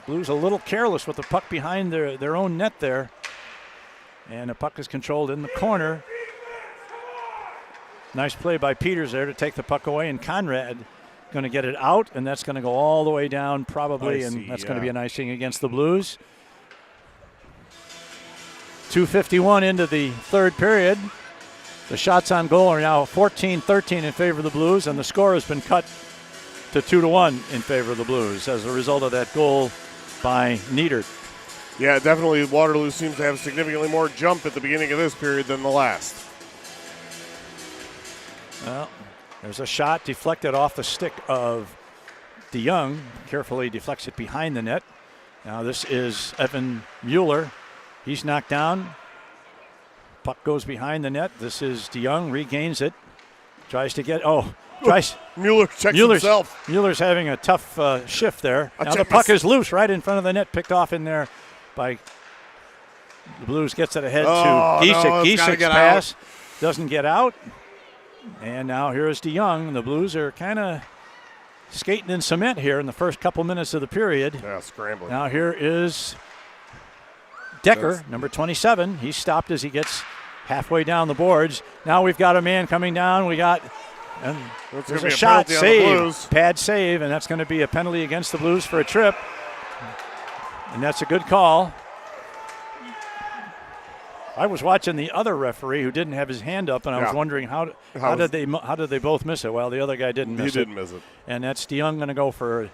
Blues a little careless with the puck behind their own net there. And the puck is controlled in the corner. Nice play by Peters there to take the puck away, and Conrad going to get it out, and that's going to go all the way down probably, Icy, and that's going to yeah. be an icing against the Blues. 2:51 into the third period. The shots on goal are now 14-13 in favor of the Blues, and the score has been cut to 2-1 in favor of the Blues as a result of that goal by Niedert. Yeah, definitely Waterloo seems to have significantly more jump at the beginning of this period than the last. Well, there's a shot deflected off the stick of DeYoung. Carefully deflects it behind the net. Now this is Evan Mueller. He's knocked down. Puck goes behind the net. This is DeYoung, regains it. Tries to get, Mueller checks himself. Mueller's having a tough shift there. Now the puck is loose right in front of the net, picked off in there by the Blues. Gets it ahead to Giesek. No, Giesek's pass doesn't get out. And now here is DeYoung. The Blues are kind of skating in cement here in the first couple minutes of the period. Yeah, scrambling. Now here is Decker, number 27. He's stopped as he gets halfway down the boards. Now we've got a man coming down. And there's a shot, save, pad save, and that's going to be a penalty against the Blues for a trip. And that's a good call. I was watching the other referee who didn't have his hand up, and I was wondering how did they both miss it? Well, the other guy didn't miss it. He didn't miss it. And that's DeYoung going to go for,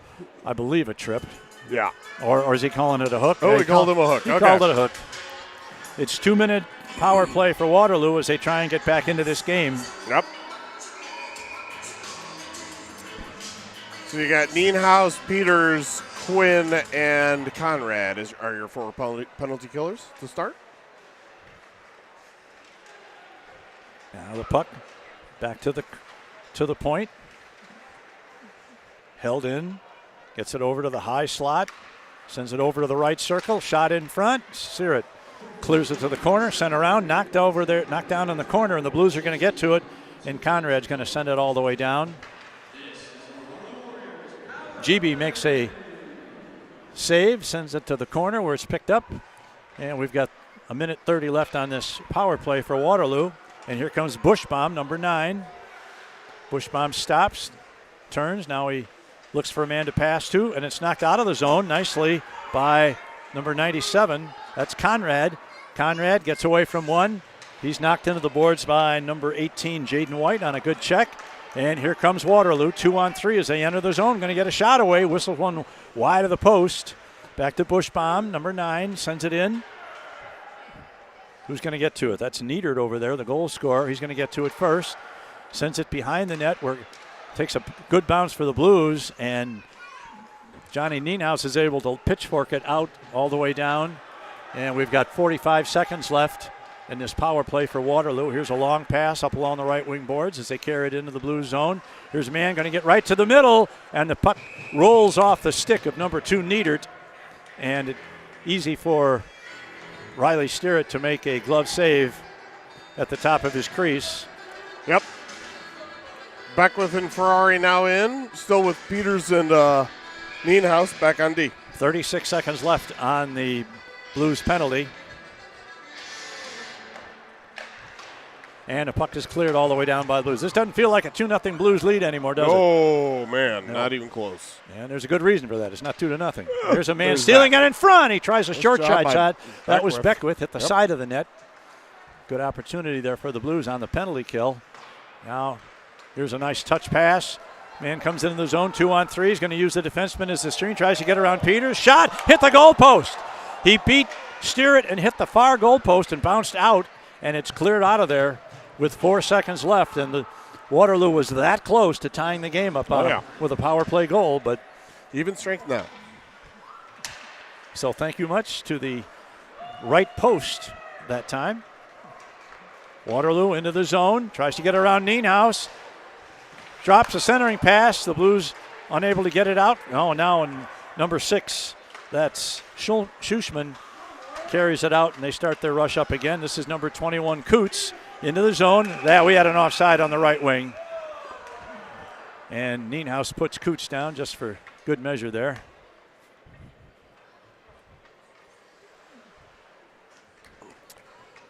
I believe, a trip. Yeah. Or is he calling it a hook? Oh, he called him a hook. He called it a hook. It's 2-minute power play for Waterloo as they try and get back into this game. Yep. So you got Nienhuis, Peters, Quinn, and Conrad are your 4 penalty killers to start. Now the puck back to the point. Held in. Gets it over to the high slot. Sends it over to the right circle. Shot in front. Searett clears it to the corner. Sent around. Knocked down in the corner, and the Blues are going to get to it. And Conrad's going to send it all the way down. GB makes a save. Sends it to the corner where it's picked up. And we've got a minute 30 left on this power play for Waterloo. And here comes Bushbaum, number 9. Bushbaum stops, turns. Now he looks for a man to pass to, and it's knocked out of the zone nicely by number 97. That's Conrad. Conrad gets away from one. He's knocked into the boards by number 18, Jaden White, on a good check. And here comes Waterloo, 2-on-3 as they enter the zone. Going to get a shot away. Whistles one wide of the post. Back to Bushbaum, number 9, sends it in. Who's going to get to it? That's Niedert over there, the goal scorer. He's going to get to it first. Sends it behind the net where it takes a good bounce for the Blues, and Johnny Nienhuis is able to pitchfork it out all the way down. And we've got 45 seconds left in this power play for Waterloo. Here's a long pass up along the right wing boards as they carry it into the Blues zone. Here's a man going to get right to the middle, and the puck rolls off the stick of number 2, Niedert. And easy for Riley Stearett to make a glove save at the top of his crease. Yep. Beckwith and Ferrari now in, still with Peters and Nienhuis back on D. 36 seconds left on the Blues penalty. And the puck is cleared all the way down by the Blues. This doesn't feel like a 2-0 Blues lead anymore, does it? Oh, man, not even close. And there's a good reason for that. It's not 2-0. There's a man stealing it in front. He tries a short shot. That was Beckwith, hit the side of the net. Good opportunity there for the Blues on the penalty kill. Now, here's a nice touch pass. Man comes into the zone, 2-on-3. He's going to use the defenseman as the screen. Tries to get around Peters. Shot, hit the goalpost. He beat Stearett and hit the far goalpost and bounced out, and it's cleared out of there with 4 seconds left. And the Waterloo was that close to tying the game up with a power play goal, but even strength now. So thank you much to the right post that time. Waterloo into the zone, tries to get around Nienhuis. Drops a centering pass. The Blues unable to get it out. Oh, now in number 6, that's Schuschman, carries it out, and they start their rush up again. This is number 21, Coots, into the zone. We had an offside on the right wing. And Nienhuis puts Coots down just for good measure there.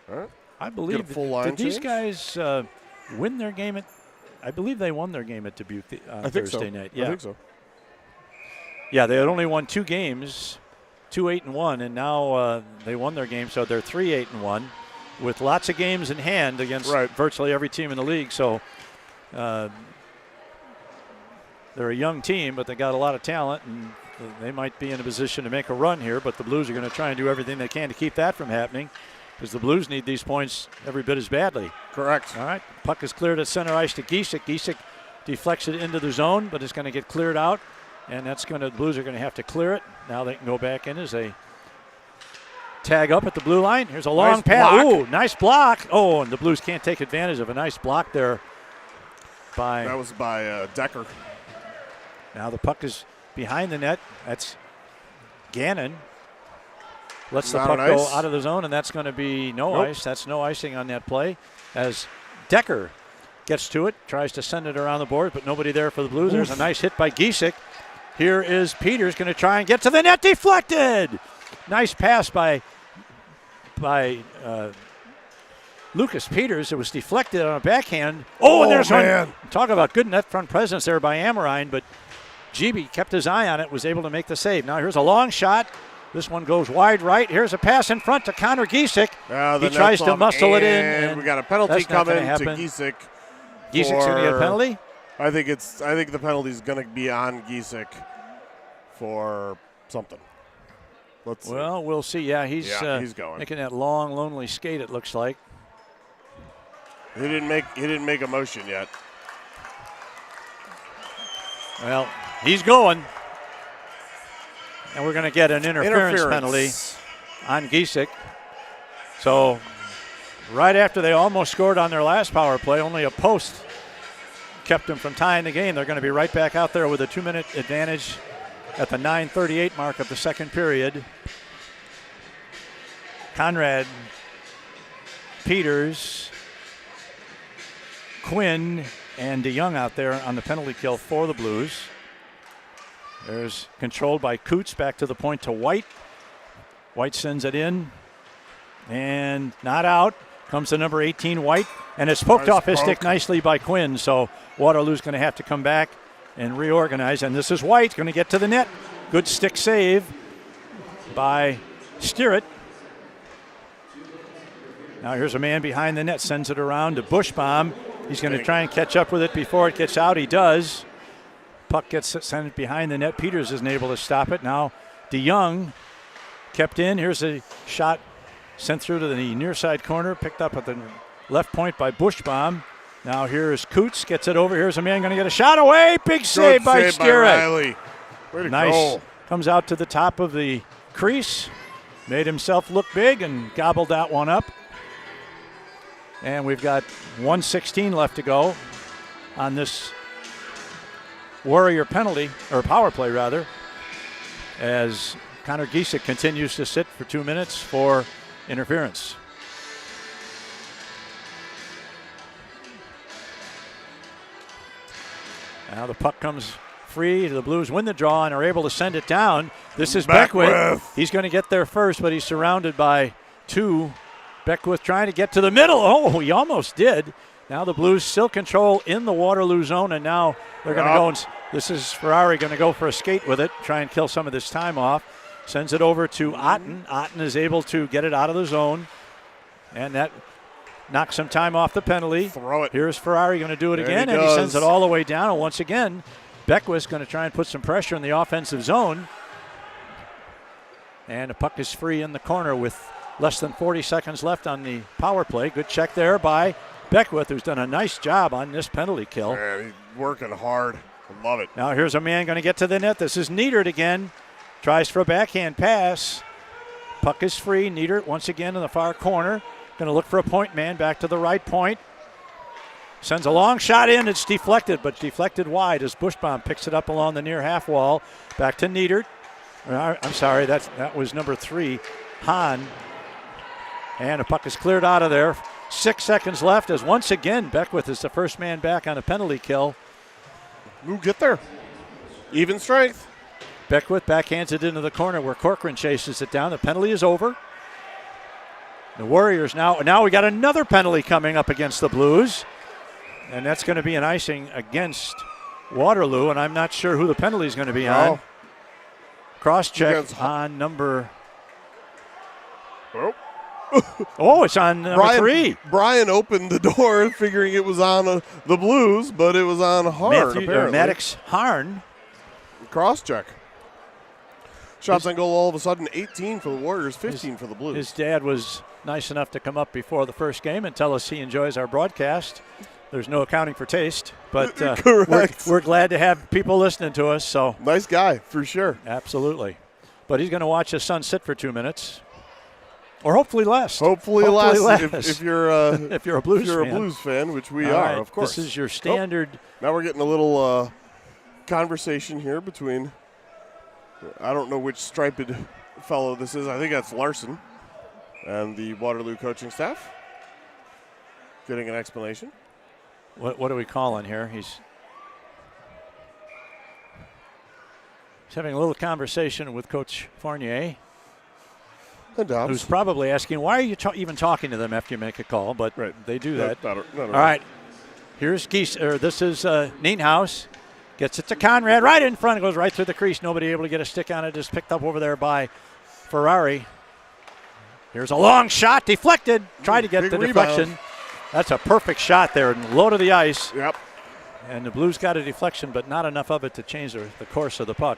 All right. I believe, did these guys win their game at I believe they won their game at Dubuque on Thursday night. I think so. Yeah, they had only won 2 games, 2-8-1, and now they won their game, so they're 3-8-1 with lots of games in hand against virtually every team in the league. So they're a young team, but they got a lot of talent, and they might be in a position to make a run here, but the Blues are going to try and do everything they can to keep that from happening because the Blues need these points every bit as badly. Correct. All right, puck is cleared at center ice to Giesick. Giesick deflects it into the zone, but it's going to get cleared out, and the Blues are going to have to clear it. Now they can go back in as they tag up at the blue line. Here's a long pass. Ooh, nice block. Oh, and the Blues can't take advantage of a nice block there. That was by Decker. Now the puck is behind the net. That's Gannon. Lets the puck go out of the zone, and that's going to be no ice. That's no icing on that play as Decker gets to it, tries to send it around the board, but nobody there for the Blues. There's a nice hit by Giesick. Here is Peters going to try and get to the net. Deflected. Nice pass by Lucas Peters. It was deflected on a backhand. And there's one. Talk about good net front presence there by Amorine, but GB kept his eye on it, was able to make the save. Now here's a long shot. This one goes wide right. Here's a pass in front to Connor Giesick. He tries to muscle it in. And we got a penalty coming to Giesick. Giesick's going to get a penalty? I think the penalty is going to be on Giesick for something. Let's see. Well, we'll see. Yeah, he's going. Making that long, lonely skate, it looks like. He didn't make a motion yet. Well, he's going. And we're going to get an interference penalty on Giesick. So right after they almost scored on their last power play, only a post kept them from tying the game. They're going to be right back out there with a 2-minute advantage at the 9:38 mark of the second period. Conrad, Peters, Quinn, and DeYoung out there on the penalty kill for the Blues. There's controlled by Coots, back to the point to White. White sends it in, and not out. Comes the number 18, White, and it's poked off his stick nicely by Quinn, so Waterloo's going to have to come back and reorganize, and this is White going to get to the net. Good stick save by Steeritt. Now here's a man behind the net, sends it around to Bushbaum. He's going to try and catch up with it before it gets out. He does. Puck gets sent behind the net. Peters isn't able to stop it. Now DeYoung kept in. Here's a shot sent through to the near side corner, picked up at the left point by Bushbaum. Now here's Coots, gets it over. Here's a man going to get a shot away. Big save by Steeritt. Nice. Comes out to the top of the crease. Made himself look big and gobbled that one up. And we've got 1:16 left to go on this Warrior penalty, or power play rather, as Connor Giesick continues to sit for 2 minutes for interference. Now the puck comes free. The Blues win the draw and are able to send it down. This is Beckwith. He's going to get there first, but he's surrounded by two. Beckwith trying to get to the middle. Oh, he almost did. Now the Blues still control in the Waterloo zone, and now they're going to go. And this is Ferrari going to go for a skate with it, try and kill some of this time off. Sends it over to Otten. Otten is able to get it out of the zone, and that knocks some time off the penalty. Throw it. Here's Ferrari going to do it again, and he sends it all the way down. And once again, Beckwith's going to try and put some pressure in the offensive zone. And the puck is free in the corner with less than 40 seconds left on the power play. Good check there by Beckwith, who's done a nice job on this penalty kill. Man, he's working hard. I love it. Now here's a man going to get to the net. This is Niedert again. Tries for a backhand pass. Puck is free. Niedert once again in the far corner. Going to look for a point man back to the right point. Sends a long shot in. It's deflected, but deflected wide as Bushbaum picks it up along the near half wall. Back to Niedert. I'm sorry, that was number 3, Hahn. And the puck is cleared out of there. 6 seconds left as once again Beckwith is the first man back on a penalty kill. We'll get there. Even strength. Beckwith backhands it into the corner where Corcoran chases it down. The penalty is over. The Warriors now we got another penalty coming up against the Blues. And that's going to be an icing against Waterloo, and I'm not sure who the penalty is going to be on. Cross-check on number... Oh, it's on number 3. Brian opened the door figuring it was on the Blues, but it was on Harn, apparently. Maddox Harn. Cross-check. Shots on goal all of a sudden 18 for the Warriors, 15 for the Blues. His dad was nice enough to come up before the first game and tell us he enjoys our broadcast. There's no accounting for taste, but we're glad to have people listening to us. So nice guy, for sure. Absolutely. But he's going to watch his son sit for 2 minutes. Or hopefully less. Hopefully less. If you're if you're a Blues fan, which we are, right, of course. This is your standard. Now we're getting a little conversation here between, I don't know which striped fellow this is. I think that's Larson and the Waterloo coaching staff. Getting an explanation. What are we calling here? He's having a little conversation with Coach Fournier. Who's probably asking, why are you even talking to them after you make a call? But they do that. Not all right. Here's this is Nienhuis. Gets it to Conrad right in front. It goes right through the crease. Nobody able to get a stick on it. Just picked up over there by Ferrari. Here's a long shot. Deflected. Tried to get the deflection. That's a perfect shot there and low to the ice. Yep. And the Blues got a deflection, but not enough of it to change the course of the puck.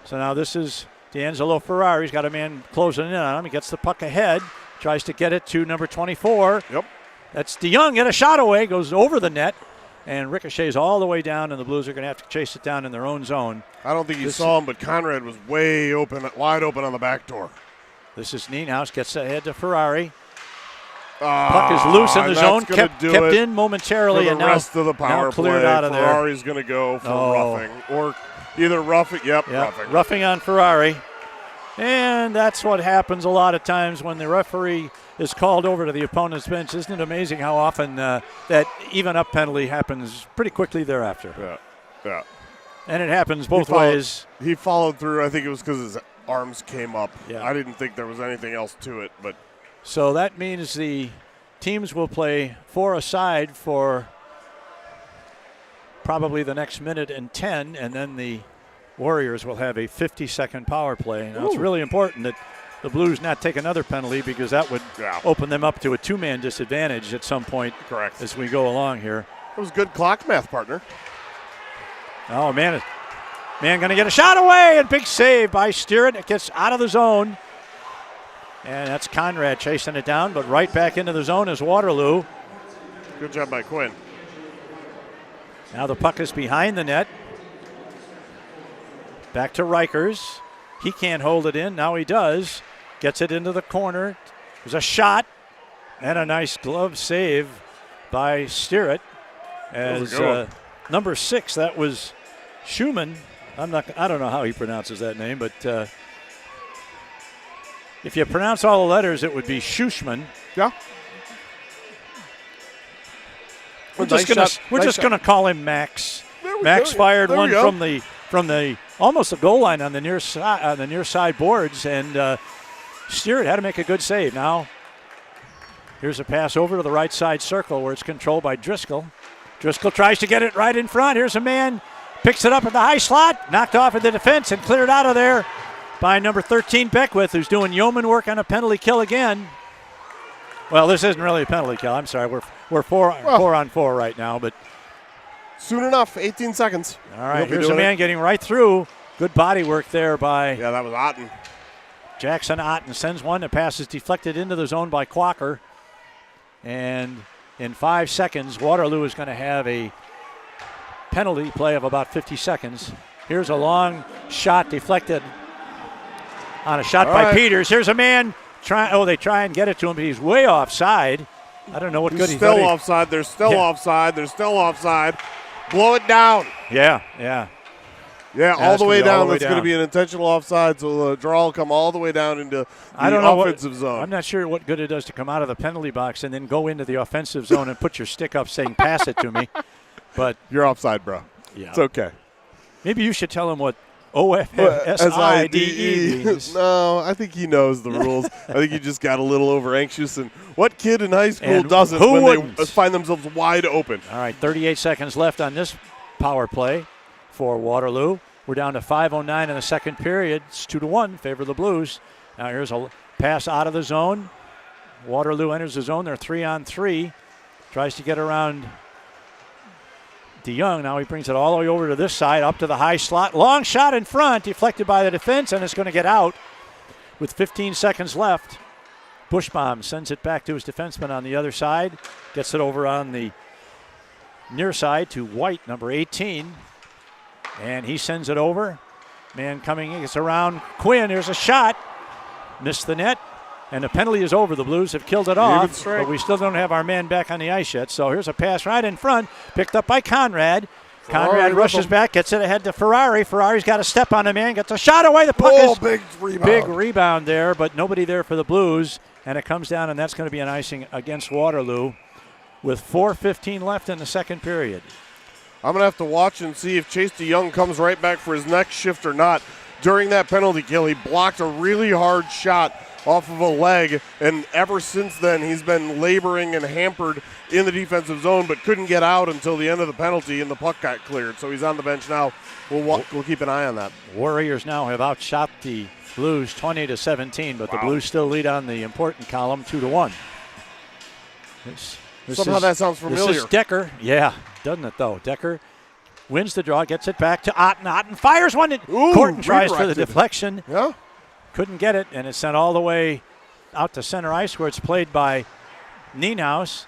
So now this is D'Angelo Ferrari's got a man closing in on him. He gets the puck ahead, tries to get it to number 24. Yep. That's DeYoung. Get a shot away, goes over the net, and ricochets all the way down, and the Blues are going to have to chase it down in their own zone. I don't think you saw him, but Conrad was wide open on the back door. This is Nienhuis, gets ahead to Ferrari. Puck is loose in the zone, kept in momentarily, for and the rest of the power cleared play. out of there. Ferrari's going to go for roughing, or either roughing. Roughing on Ferrari. And that's what happens a lot of times when the referee is called over to the opponent's bench. Isn't it amazing how often that even up penalty happens pretty quickly thereafter? Yeah. And it happens both ways. He followed through. I think it was because his arms came up. Yeah. I didn't think there was anything else to it. But so that means the teams will play 4 aside for probably the next minute and 10, and then the Warriors will have a 50-second power play. Now, it's really important that the Blues not take another penalty because that would open them up to a 2-man disadvantage at some point. Correct. As we go along here. It was good clock math, partner. Oh, man going to get a shot away, and big save by Steerett. It gets out of the zone. And that's Conrad chasing it down, but right back into the zone is Waterloo. Good job by Quinn. Now the puck is behind the net. Back to Rikers. He can't hold it in. Now he does. Gets it into the corner. There's a shot and a nice glove save by Steerett. As number 6, that was Schumann. I don't know how he pronounces that name, but if you pronounce all the letters, it would be Schuschman. Yeah. We're just going to call him Max. Max fired one from the almost the goal line on the near side boards, and Steerett had to make a good save. Now here's a pass over to the right side circle where it's controlled by Driscoll. Driscoll tries to get it right in front. Here's a man, picks it up at the high slot, knocked off at the defense and cleared out of there by number 13 Beckwith, who's doing yeoman work on a penalty kill again. Well, this isn't really a penalty kill. I'm sorry. We're 4 on 4 right now, but soon enough, 18 seconds. All right, here's a man getting right through. Good body work there by that was Otten. Jackson Otten sends one. The pass is deflected into the zone by Quacker. And in 5 seconds, Waterloo is going to have a penalty play of about 50 seconds. Here's a long shot deflected on a shot by Peters. Here's a man they try and get it to him, but he's way offside. I don't know what good he's still offside. They're still offside. They're still offside. Blow it down. Yeah, all the way down. That's going to be an intentional offside, so the draw will come all the way down into the offensive zone. I'm not sure what good it does to come out of the penalty box and then go into the offensive zone and put your stick up saying, pass it to me. But you're offside, bro. Yeah. It's okay. Maybe you should tell him what OFSIDE. No, I think he knows the rules. I think he just got a little over anxious. And what kid in high school And doesn't who when wouldn't? they find themselves wide open? All right, 38 seconds left on this power play for Waterloo. We're down to 5:09 in the second period. It's 2-1 in favor of the Blues. Now here's a pass out of the zone. Waterloo enters the zone. They're 3-on-3. Tries to get around DeYoung. Now he brings it all the way over to this side, up to the high slot. Long shot in front, deflected by the defense, and it's going to get out with 15 seconds left. Bushbaum sends it back to his defenseman on the other side. Gets it over on the near side to White, number 18. And he sends it over. Man coming in, gets around Quinn. Here's a shot. Missed the net. And the penalty is over. The Blues have killed it off. strike. But we still don't have our man back on the ice yet. So here's a pass right in front. Picked up by Conrad. Conrad rushes back, gets it ahead to Ferrari. Ferrari's got a step on the man. Gets a shot away. The puck is Big rebound. big rebound there, but nobody there for the Blues. And it comes down, and that's going to be an icing against Waterloo with 4:15 left in the second period. I'm going to have to watch and see if Chase DeYoung comes right back for his next shift or not. During that penalty kill, he blocked a really hard shot off of a leg, and ever since then he's been laboring and hampered in the defensive zone, but couldn't get out until the end of the penalty, and the puck got cleared. So he's on the bench now. We'll keep an eye on that. Warriors now have outshot the Blues 20-17, but the Blues still lead on the important column 2-1. Somehow that sounds familiar. This is Decker. Yeah, doesn't it though? Decker wins the draw, gets it back to Otten. Otten fires one. Corton tries for the deflection. Yeah. Couldn't get it, and it's sent all the way out to center ice where it's played by Nienhuis.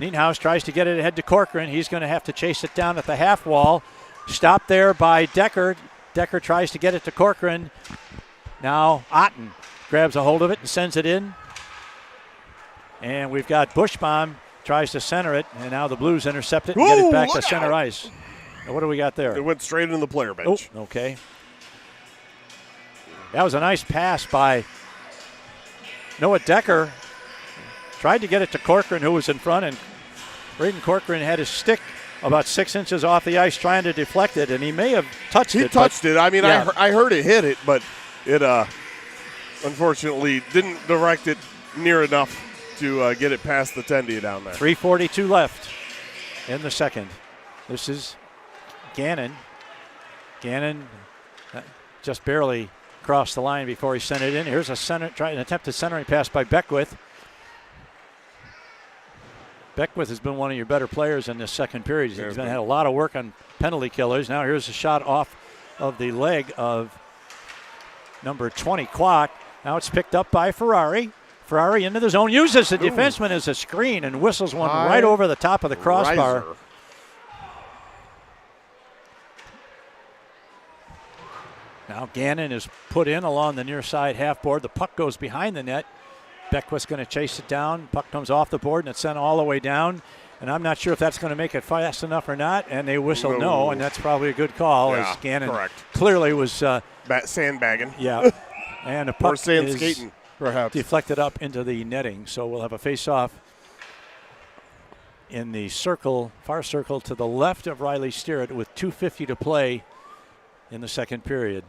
Nienhuis tries to get it ahead to Corcoran. He's going to have to chase it down at the half wall. Stopped there by Decker. Decker tries to get it to Corcoran. Now Otten grabs a hold of it and sends it in. And we've got Bushbaum tries to center it, and now the Blues intercept it and get it back to center ice. Now, what do we got there? It went straight in the player bench. Oh, okay. That was a nice pass by Noah Decker. Tried to get it to Corcoran, who was in front, and Braden Corcoran had his stick about 6 inches off the ice trying to deflect it, and he may have touched it. He touched it. I mean, yeah. I heard it hit it, but it unfortunately didn't direct it near enough to get it past the tendy down there. 3:42 left in the second. This is Gannon. Gannon just barely crossed the line before he sent it in. Here's an attempted centering pass by Beckwith. Beckwith has been one of your better players in this second period. He's had a lot of work on penalty killers. Now here's a shot off of the leg of number 20, Kwok. Now it's picked up by Ferrari. Ferrari into the zone, uses the defenseman as a screen and whistles one right over the top of the crossbar. Riser. Now Gannon is put in along the near side half board. The puck goes behind the net. Beckwith's going to chase it down. Puck comes off the board and it's sent all the way down. And I'm not sure if that's going to make it fast enough or not. And they whistle no, and that's probably a good call as Gannon clearly was sandbagging. Yeah. And the puck or sand skating, perhaps. Deflected up into the netting. So we'll have a face-off in the circle, far circle to the left of Riley Steerett with 2:50 to play in the second period.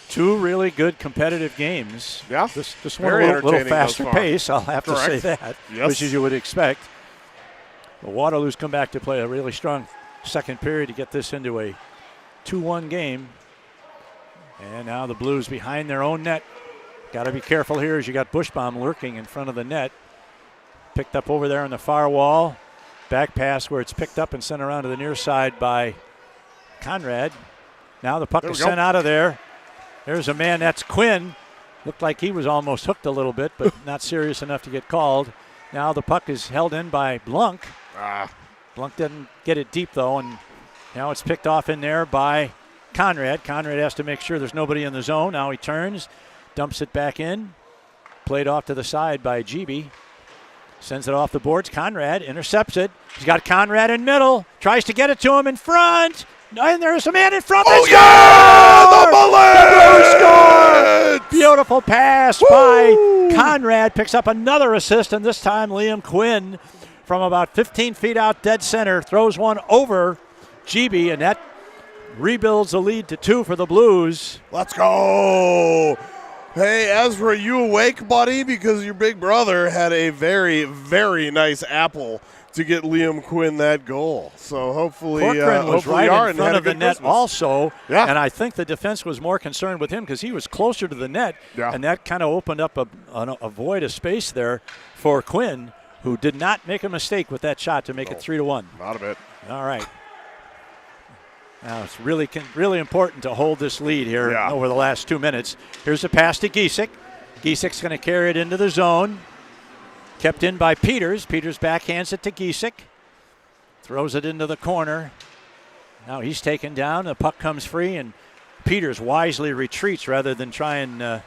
Two really good competitive games. Yeah. This one a little faster pace, I'll have to say that, yes. Which as you would expect. But Waterloo's come back to play a really strong second period to get this into a 2-1 game. And now the Blues behind their own net. Got to be careful here as you got Bushbaum lurking in front of the net. Picked up over there on the far wall. Back pass where it's picked up and sent around to the near side by Conrad. Now the puck is sent out of there. There's a man, that's Quinn. Looked like he was almost hooked a little bit, but not serious enough to get called. Now the puck is held in by Blunk. Blunk didn't get it deep, though, and now it's picked off in there by Conrad. Conrad has to make sure there's nobody in the zone. Now he turns, dumps it back in. Played off to the side by GB. Sends it off the boards. Conrad intercepts it. He's got Conrad in middle. Tries to get it to him in front. And there's a man in front. Oh, yeah! The Blues score! Beautiful pass by Conrad. Picks up another assist, and this time Liam Quinn from about 15 feet out dead center, throws one over GB, and that rebuilds the lead to 2 for the Blues. Let's go. Hey, Ezra, you awake, buddy? Because your big brother had a very, very nice apple to get Liam Quinn that goal. So hopefully, Corcoran was hopefully right in and had front a of the good net Christmas. also, Yeah. and I think the defense was more concerned with him because he was closer to the net, Yeah. and that kind of opened up a void of space there for Quinn, who did not make a mistake with that shot to make it 3-1. Not a bit. All right. Now it's really important to hold this lead here Yeah. over the last 2 minutes. Here's a pass to Giesick. Giesick's going to carry it into the zone. Kept in by Peters. Peters backhands it to Giesick. Throws it into the corner. Now he's taken down. The puck comes free, and Peters wisely retreats rather than try and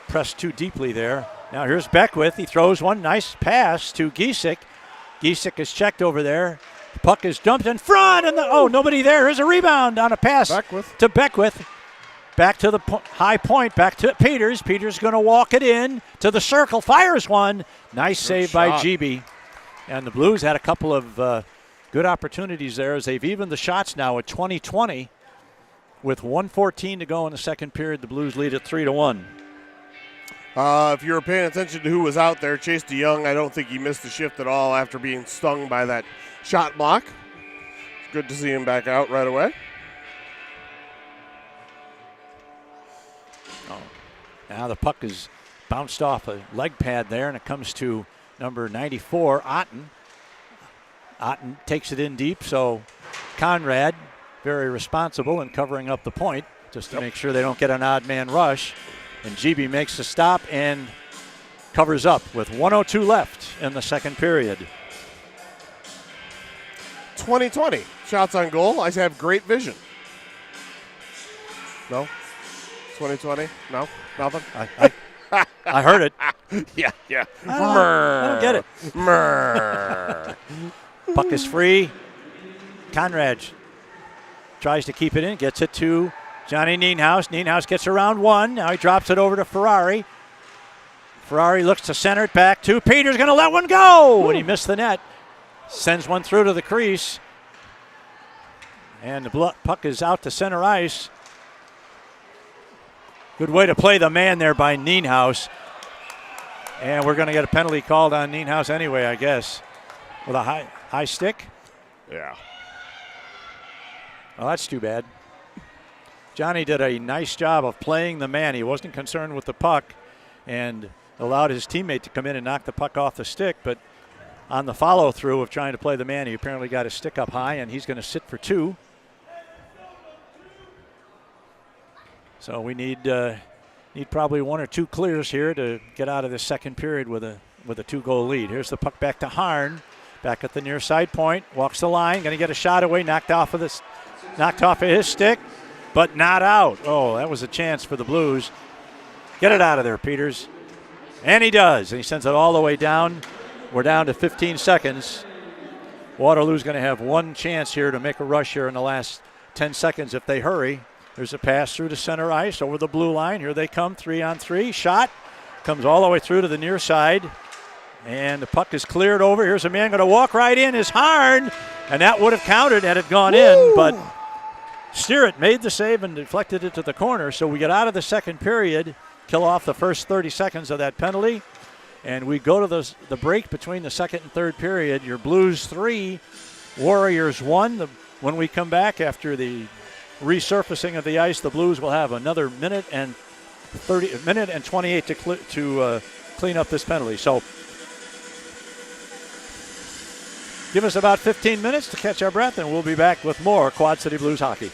press too deeply there. Now here's Beckwith. He throws one nice pass to Giesick. Giesick is checked over there. The puck is dumped in front, and nobody there. Here's a rebound on a pass to Beckwith. Back to the high point, back to Peters. Peters going to walk it in to the circle, fires one. Nice save by GB. And the Blues had a couple of good opportunities there as they've evened the shots now at 20-20. With 1:14 to go in the second period, the Blues lead at 3-1. If you were paying attention to who was out there, Chase DeYoung, I don't think he missed the shift at all after being stung by that shot block. It's good to see him back out right away. Now the puck is bounced off a leg pad there, and it comes to number 94, Otten. Otten takes it in deep, so Conrad, very responsible in covering up the point just to make sure they don't get an odd man rush. And GB makes the stop and covers up with 1:02 left in the second period. 2020 shots on goal. I have great vision. No? 2020? No? Nothing? I heard it. Yeah. I don't get it. Murr. Puck is free. Conrad tries to keep it in, gets it to Johnny Nienhaus. Nienhaus gets around one. Now he drops it over to Ferrari. Ferrari looks to center it back to Peters. Going to let one go. And he missed the net. Sends one through to the crease. And the puck is out to center ice. Good way to play the man there by Nienhaus. And we're going to get a penalty called on Nienhaus anyway, I guess. With a high stick. Yeah. Oh, that's too bad. Johnny did a nice job of playing the man. He wasn't concerned with the puck and allowed his teammate to come in and knock the puck off the stick. But on the follow-through of trying to play the man, he apparently got his stick up high, and he's going to sit for 2. So we need probably 1 or 2 clears here to get out of the second period with a 2-goal lead. Here's the puck back to Harn, back at the near side point, walks the line, going to get a shot away, knocked off of his stick, but not out. Oh, that was a chance for the Blues. Get it out of there, Peters. And he does, and he sends it all the way down. We're down to 15 seconds. Waterloo's going to have one chance here to make a rush here in the last 10 seconds if they hurry. There's a pass through to center ice over the blue line. Here they come, 3-on-3. Shot comes all the way through to the near side. And the puck is cleared over. Here's a man going to walk right in, is Harn. And that would have counted had it gone in. But Steerett made the save and deflected it to the corner. So we get out of the second period, kill off the first 30 seconds of that penalty. And we go to the break between the second and third period. Your Blues 3, Warriors 1. When we come back after the resurfacing of the ice, the Blues will have another minute and 28 to clean up this penalty. So give us about 15 minutes to catch our breath, and we'll be back with more Quad City Blues hockey.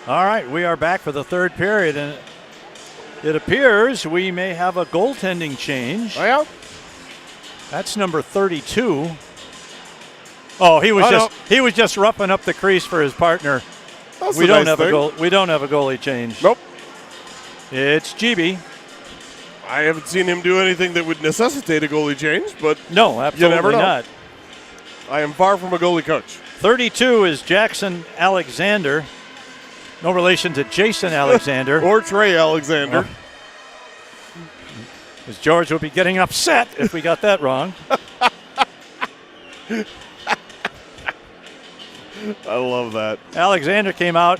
All right, we are back for the third period, and it appears we may have a goaltending change. Oh, yeah? That's number 32. Oh, he was just roughing up the crease for his partner. That's We a don't nice have a thing. goal. We don't have a goalie change. Nope. It's GB. I haven't seen him do anything that would necessitate a goalie change, but No, absolutely never know. not. I am far from a goalie coach. 32 is Jackson Alexander. No relation to Jason Alexander. Or Trey Alexander. Because George would be getting upset if we got that wrong. I love that. Alexander came out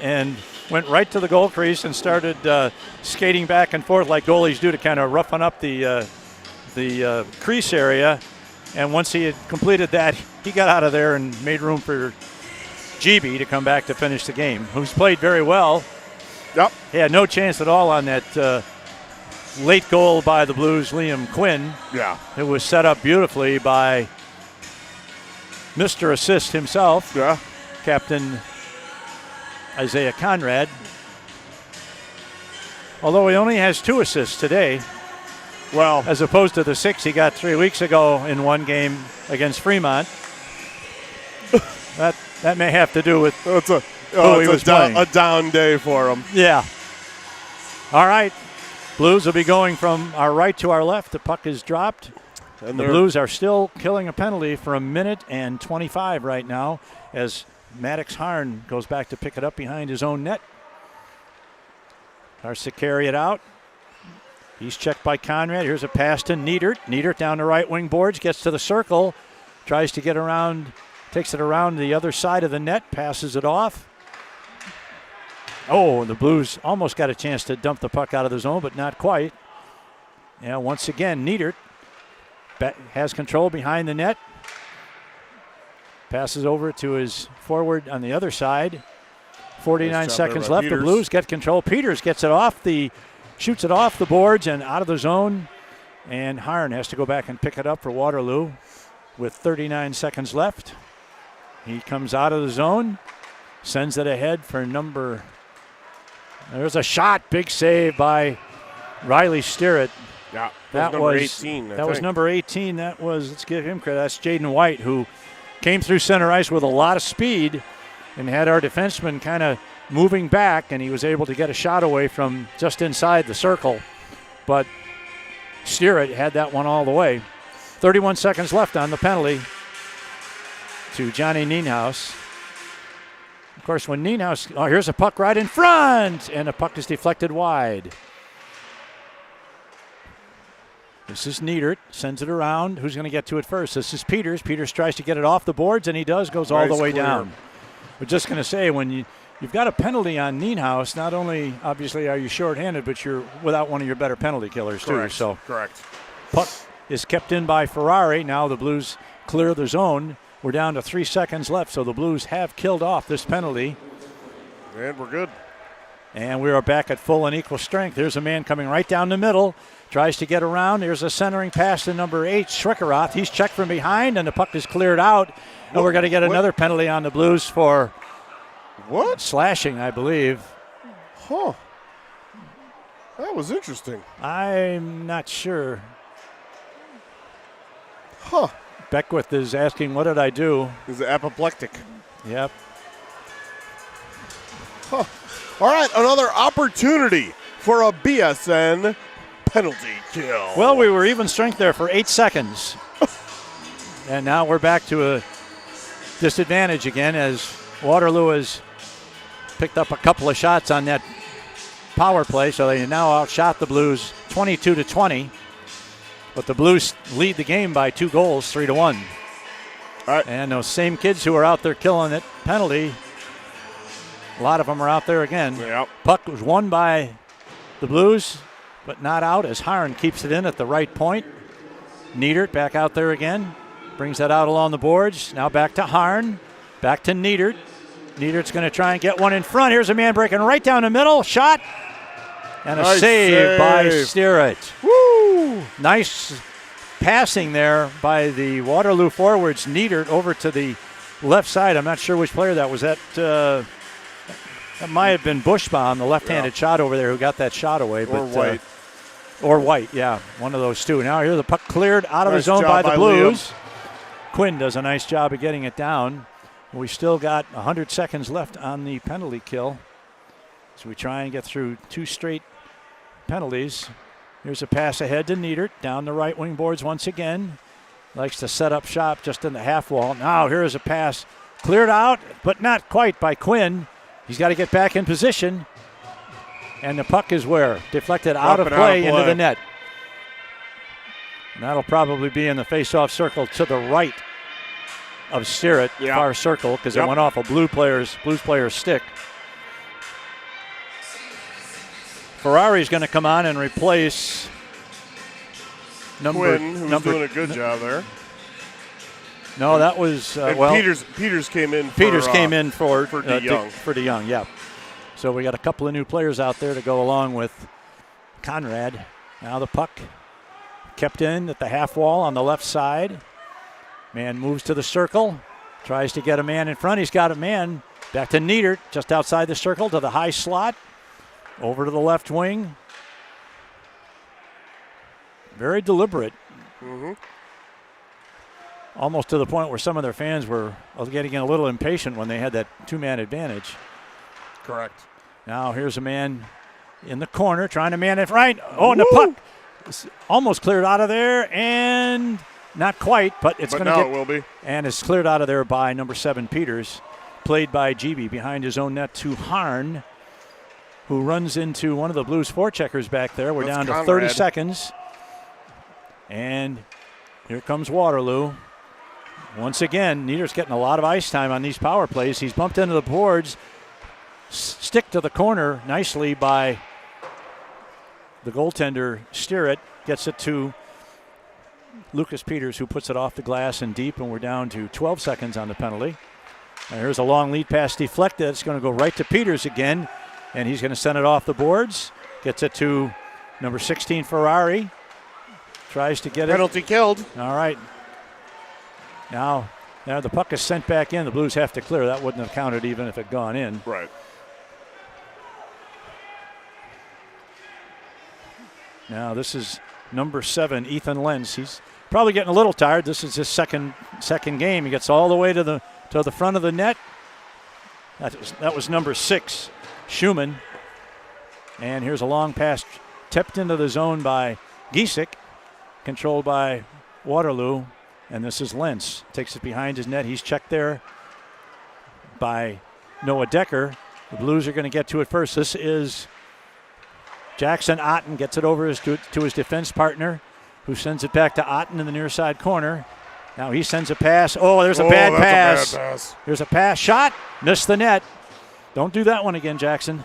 and went right to the goal crease and started skating back and forth like goalies do to kind of roughen up the crease area. And once he had completed that, he got out of there and made room for GB to come back to finish the game, who's played very well. Yep. He had no chance at all on that late goal by the Blues, Liam Quinn. Yeah. It was set up beautifully by Mr. Assist himself, Yeah. Captain Isaiah Conrad. Although he only has 2 assists today, Well, as opposed to the 6 he got 3 weeks ago in one game against Fremont. That may have to do with it's a, who he was playing. a down day for him. Yeah. All right. Blues will be going from our right to our left. The puck is dropped. And The they're- Blues are still killing a penalty for 1:25 right now as Maddox Harn goes back to pick it up behind his own net. Starts to carry it out. He's checked by Conrad. Here's a pass to Niedert. Niedert down the right wing boards, gets to the circle, tries to get around, takes it around the other side of the net, passes it off. Oh, the Blues almost got a chance to dump the puck out of the zone, but not quite. Yeah, once again, Niedert has control behind the net. Passes over to his forward on the other side. 49 Nice job seconds there by left. The Peters. Blues get control. Peters gets it shoots it off the boards and out of the zone. And Harn has to go back and pick it up for Waterloo with 39 seconds left. He comes out of the zone, sends it ahead for there's a shot. Big save by Riley Sterrett. Yeah. That number was 18. I That was think. number 18. That was, let's give him credit. That's Jaden White, who came through center ice with a lot of speed and had our defenseman kind of moving back, and he was able to get a shot away from just inside the circle. But Sterrett had that one all the way. 31 seconds left on the penalty to Johnny Nienhaus. Of course, when Nienhaus, here's a puck right in front, and the puck is deflected wide. This is Niedert, sends it around. Who's going to get to it first? This is Peters. Peters tries to get it off the boards, and he does, goes all the Nice way clear. down. We're just going to say, when you've got a penalty on Nienhaus, not only obviously are you shorthanded, but you're without one of your better penalty killers, Correct. too. So Correct. puck is kept in by Ferrari. Now the Blues clear the zone. We're down to 3 seconds left, so the Blues have killed off this penalty. And we're good. And we are back at full and equal strength. There's a man coming right down the middle. Tries to get around. There's a centering pass to number 8, Schwickeroth. He's checked from behind, and the puck is cleared out. And we're going to get another penalty on the Blues for What? slashing, I believe. Huh. That was interesting. I'm not sure. Huh. Beckwith is asking, what did I do? He's apoplectic. Yep. Huh. All right, another opportunity for a BSN penalty kill. Well, we were even strength there for 8 seconds. And now we're back to a disadvantage again as Waterloo has picked up a couple of shots on that power play, so they now outshot the Blues 22-20. But the Blues lead the game by 2 goals, 3-1. All right. And those same kids who are out there killing it penalty, a lot of them are out there again. Yep. Puck was won by the Blues, but not out as Harn keeps it in at the right point. Niedert back out there again. Brings that out along the boards. Now back to Harn. Back to Niedert. Niedert's going to try and get one in front. Here's a man breaking right down the middle. Shot. And a Nice save by save. Sterrett. Woo! Nice passing there by the Waterloo forwards. Niedert over to the left side. I'm not sure which player that was. That That might have been Bushbaum, the left-handed shot over there, who got that shot away. Or White. Or White, yeah, one of those two. Now here the puck cleared out of the Nice zone job by the by Blues. Quinn does a nice job of getting it down. We still got 100 seconds left on the penalty kill. So we try and get through 2 straight penalties. Here's a pass ahead to Niedert, down the right wing boards once again. Likes to set up shop just in the half wall. Now here's a pass cleared out, but not quite by Quinn. He's got to get back in position. And the puck is where? Deflected out of play into the net. And that'll probably be in the face-off circle to the right of Steerett, far circle, because it went off a Blues player's stick. Ferrari's going to come on and replace Quinn, who's doing a good job there. No, that was Peters came in. Peters came in for DeYoung. For DeYoung, yeah. So we got a couple of new players out there to go along with Conrad. Now the puck kept in at the half wall on the left side. Man moves to the circle, tries to get a man in front. He's got a man. Back to Niedert, just outside the circle to the high slot. Over to the left wing. Very deliberate. Mm-hmm. Almost to the point where some of their fans were getting a little impatient when they had that 2-man advantage. Correct. Now here's a man in the corner trying to man it right. Oh, and the puck is almost cleared out of there, and not quite, but it's going to get. It will be. And it's cleared out of there by number 7 Peters, played by GB behind his own net to Harn, who runs into one of the Blues forecheckers back there. We're down to 30 seconds. And here comes Waterloo. Once again, Nieder's getting a lot of ice time on these power plays. He's bumped into the boards. Stick to the corner nicely by the goaltender, Steerett. Gets it to Lucas Peters, who puts it off the glass and deep, and we're down to 12 seconds on the penalty. And here's a long lead pass deflected. It's going to go right to Peters again, and he's going to send it off the boards. Gets it to number 16, Ferrari. Tries to get it. Penalty killed. All right. Now the puck is sent back in. The Blues have to clear. That wouldn't have counted even if it had gone in. Right. Now this is number 7, Ethan Lenz. He's probably getting a little tired. This is his second game. He gets all the way to the front of the net. That was number 6, Schumann. And here's a long pass tipped into the zone by Giesek, controlled by Waterloo. And this is Lentz. Takes it behind his net. He's checked there by Noah Decker. The Blues are going to get to it first. This is Jackson Otten. Gets it over to his defense partner, who sends it back to Otten in the near side corner. Now he sends a pass. Oh, there's a bad pass. A bad pass. There's a pass. Shot. Missed the net. Don't do that one again, Jackson.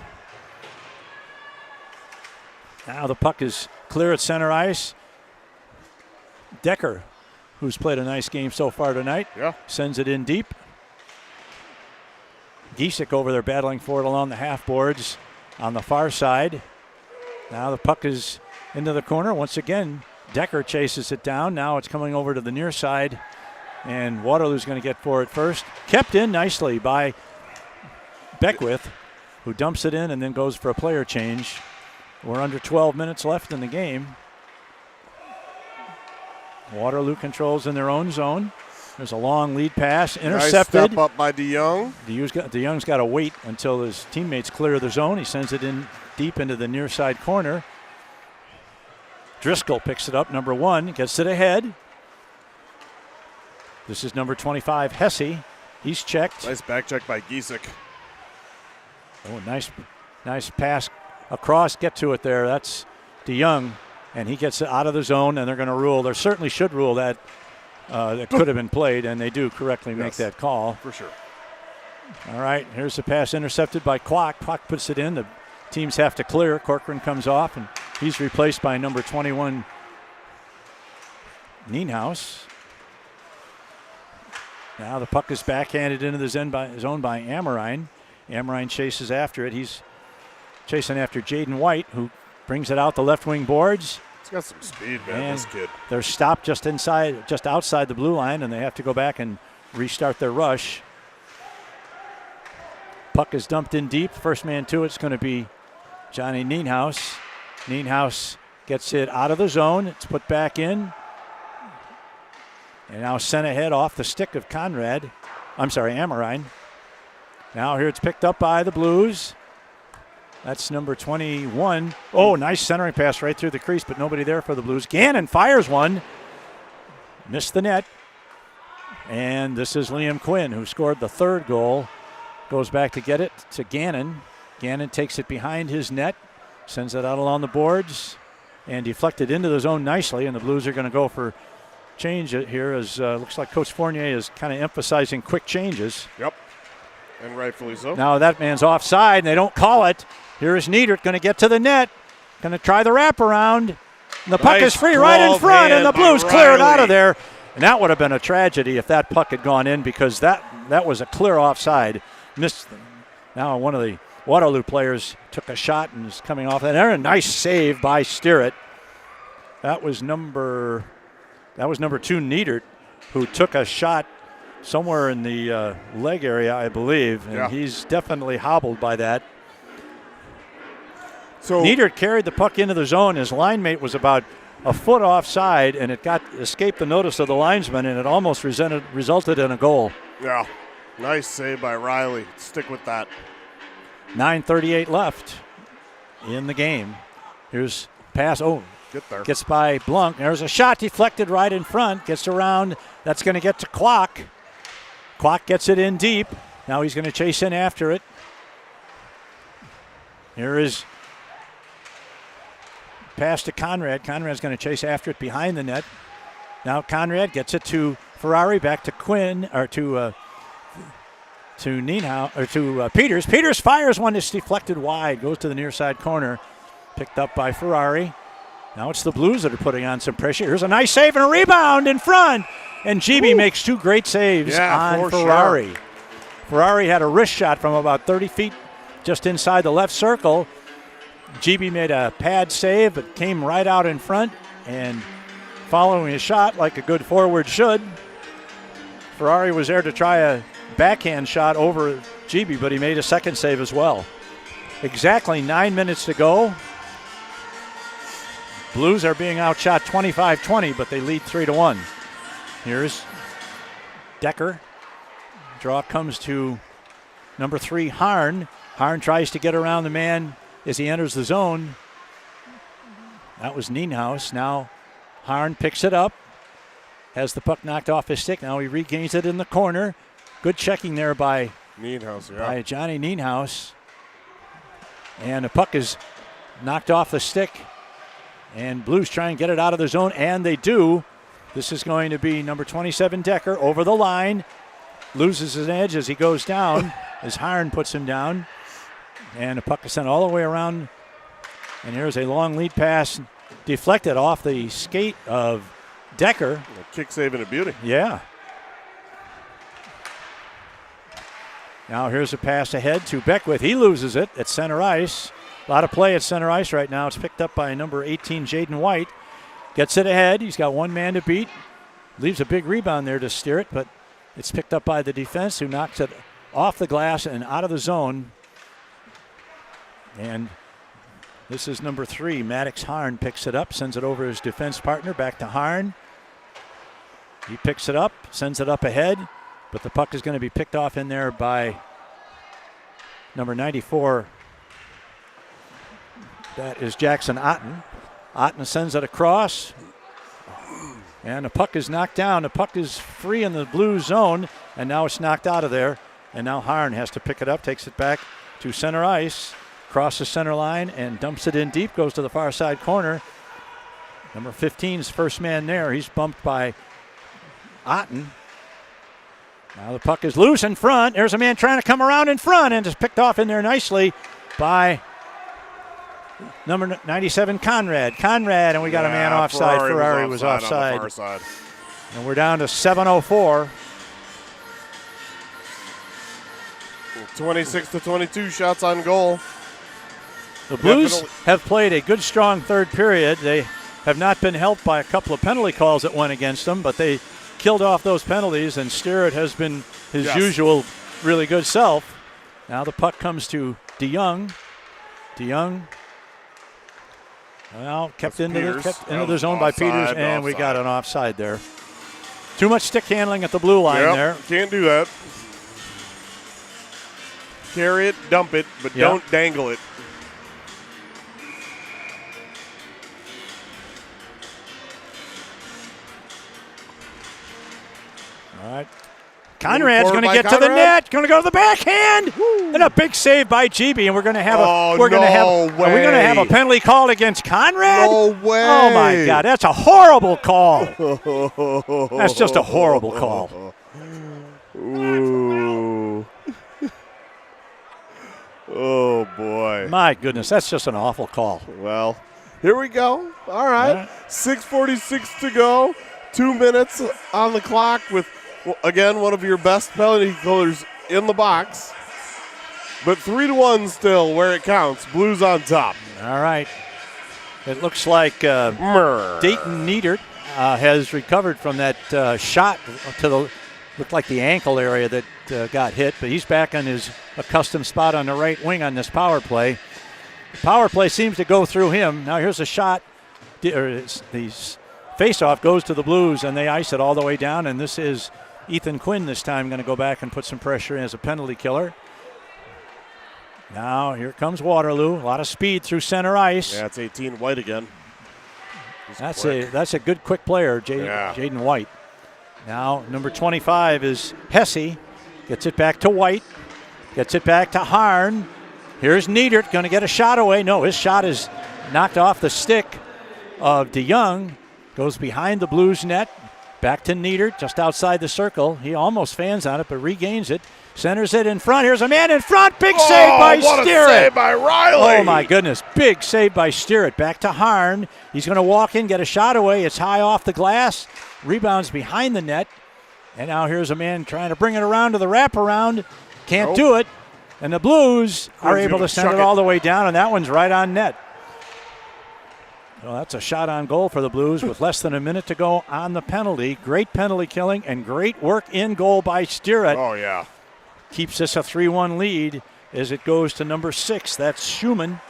Now the puck is clear at center ice. Decker, who's played a nice game so far tonight, sends it in deep. Giesek over there battling for it along the half boards on the far side. Now the puck is into the corner. Once again, Decker chases it down. Now it's coming over to the near side, and Waterloo's going to get for it first. Kept in nicely by Beckwith, who dumps it in and then goes for a player change. We're under 12 minutes left in the game. Waterloo controls in their own zone. There's a long lead pass, intercepted. Nice step up by DeYoung. DeYoung's got to wait until his teammates clear the zone. He sends it in deep into the near side corner. Driscoll picks it up, number 1, gets it ahead. This is number 25, Hesse. He's checked. Nice back check by Giesek. Oh, nice pass across. Get to it there. That's DeYoung. And he gets it out of the zone, and they're going to rule. They certainly should rule that that could have been played, and they do correctly make that call. For sure. All right, here's the pass intercepted by Kwok. Kwok puts it in. The teams have to clear. Corcoran comes off, and he's replaced by number 21, Nienhaus. Now the puck is backhanded into the zone by Amorine. Amorine chases after it. He's chasing after Jaden White, who brings it out the left wing boards. He's got some speed, man, this kid. They're stopped just outside the blue line, and they have to go back and restart their rush. Puck is dumped in deep. First man to it's going to be Johnny Nienhaus. Nienhaus gets it out of the zone. It's put back in. And now sent ahead off the stick of Amorine. Now here it's picked up by the Blues. That's number 21. Oh, nice centering pass right through the crease, but nobody there for the Blues. Gannon fires one. Missed the net. And this is Liam Quinn, who scored the third goal. Goes back to get it to Gannon. Gannon takes it behind his net, sends it out along the boards, and deflected into the zone nicely. And the Blues are going to go for change it here, as looks like Coach Fournier is kind of emphasizing quick changes. Yep, and rightfully so. Now that man's offside, and they don't call it. Here is Niedert going to get to the net, going to try the wraparound. And the puck is free right in front, and the Blues clear it out of there. And that would have been a tragedy if that puck had gone in, because that was a clear offside. Missed. Now one of the Waterloo players took a shot and is coming off. And there, a nice save by Steeritt. That was number 2, Niedert, who took a shot somewhere in the leg area, I believe. And he's definitely hobbled by that. So Niedert carried the puck into the zone. His line mate was about a foot offside, and it escaped the notice of the linesman, and it almost resulted in a goal. Yeah, nice save by Riley. Stick with that. 9:38 left in the game. Here's pass. Oh, get there. Gets by Blunk. There's a shot deflected right in front. Gets around. That's going to get to Kwok. Kwok gets it in deep. Now he's going to chase in after it. Here is pass to Conrad. Conrad's going to chase after it behind the net. Now Conrad gets it to Ferrari, back to Quinn, or to Nienhaus, or to Peters. Peters fires one that's deflected wide, goes to the near side corner, picked up by Ferrari. Now it's the Blues that are putting on some pressure. Here's a nice save and a rebound in front, and GB makes 2 great saves on Ferrari. Sure. Ferrari had a wrist shot from about 30 feet just inside the left circle. GB made a pad save, but came right out in front, and following his shot like a good forward should, Ferrari was there to try a backhand shot over GB, but he made a second save as well. Exactly 9 minutes to go. Blues are being outshot 25-20, but they lead 3-1. Here's Decker. Draw comes to number 3, Harn. Harn tries to get around the man as he enters the zone. That was Nienhaus. Now Harn picks it up, has the puck knocked off his stick. Now he regains it in the corner. Good checking there by Nienhaus, by Johnny Nienhaus. And the puck is knocked off the stick. And Blues try and get it out of the zone, and they do. This is going to be number 27, Decker, over the line. Loses his edge as he goes down, as Harn puts him down. And the puck is sent all the way around. And here's a long lead pass deflected off the skate of Decker. A kick save and a beauty. Yeah. Now here's a pass ahead to Beckwith. He loses it at center ice. A lot of play at center ice right now. It's picked up by number 18, Jaden White. Gets it ahead. He's got one man to beat. Leaves a big rebound there to steer it, but it's picked up by the defense, who knocks it off the glass and out of the zone. And this is number 3, Maddox Harn, picks it up, sends it over his defense partner, back to Harn. He picks it up, sends it up ahead, but the puck is going to be picked off in there by number 94. That is Jackson Otten. Otten sends it across, and the puck is knocked down. The puck is free in the blue zone, and now it's knocked out of there. And now Harn has to pick it up, takes it back to center ice, crosses center line, and dumps it in deep, goes to the far side corner. Number 15's first man there. He's bumped by Otten. Now the puck is loose in front. There's a man trying to come around in front, and it's picked off in there nicely by number 97, Conrad. And we got a man offside. Ferrari was offside. On the far side. And we're down to 7:04. 26-22 shots on goal. The Blues have played a good, strong third period. They have not been helped by a couple of penalty calls that went against them, but they killed off those penalties, and Steeritt has been his usual really good self. Now the puck comes to DeYoung. DeYoung, well, kept into the zone by Peters, and we got an offside there. Too much stick handling at the blue line there. Can't do that. Carry it, dump it, but don't dangle it. All right. Conrad's going to get to the net. Going to go to the backhand, and a big save by GB. And we're going to have Are we going to have a penalty called against Conrad? No way! Oh my God, that's a horrible call. That's just a horrible call. Ooh. Oh boy! My goodness, that's just an awful call. Well, here we go. All right, 6:46 to go. 2 minutes on the clock with. Well, again, one of your best penalty killers in the box. But 3-1 still where it counts. Blues on top. All right. It looks like Dayton Niedert has recovered from that shot to the looked like the ankle area that got hit, but he's back on his accustomed spot on the right wing on this power play. The power play seems to go through him. Now here's a shot. The face-off goes to the Blues, and they ice it all the way down, and this is Ethan Quinn this time going to go back and put some pressure in as a penalty killer. Now here comes Waterloo. A lot of speed through center ice. Yeah, it's 18 White again. That's a good quick player, Jaden White. Now number 25 is Hesse. Gets it back to White. Gets it back to Harn. Here's Niedert going to get a shot away. No, his shot is knocked off the stick of DeYoung. Goes behind the Blues net. Back to Niedert, just outside the circle. He almost fans on it, but regains it. Centers it in front. Here's a man in front. Big save by Steerett. What a save by Riley. Oh, my goodness. Big save by Steerett. Back to Harn. He's going to walk in, get a shot away. It's high off the glass. Rebounds behind the net. And now here's a man trying to bring it around to the wraparound. Can't do it. And the Blues are able to send it all the way down, and that one's right on net. Well, that's a shot on goal for the Blues with less than a minute to go on the penalty. Great penalty killing and great work in goal by Steerett. Oh, yeah. Keeps this a 3-1 lead as it goes to number 6. That's Schumann.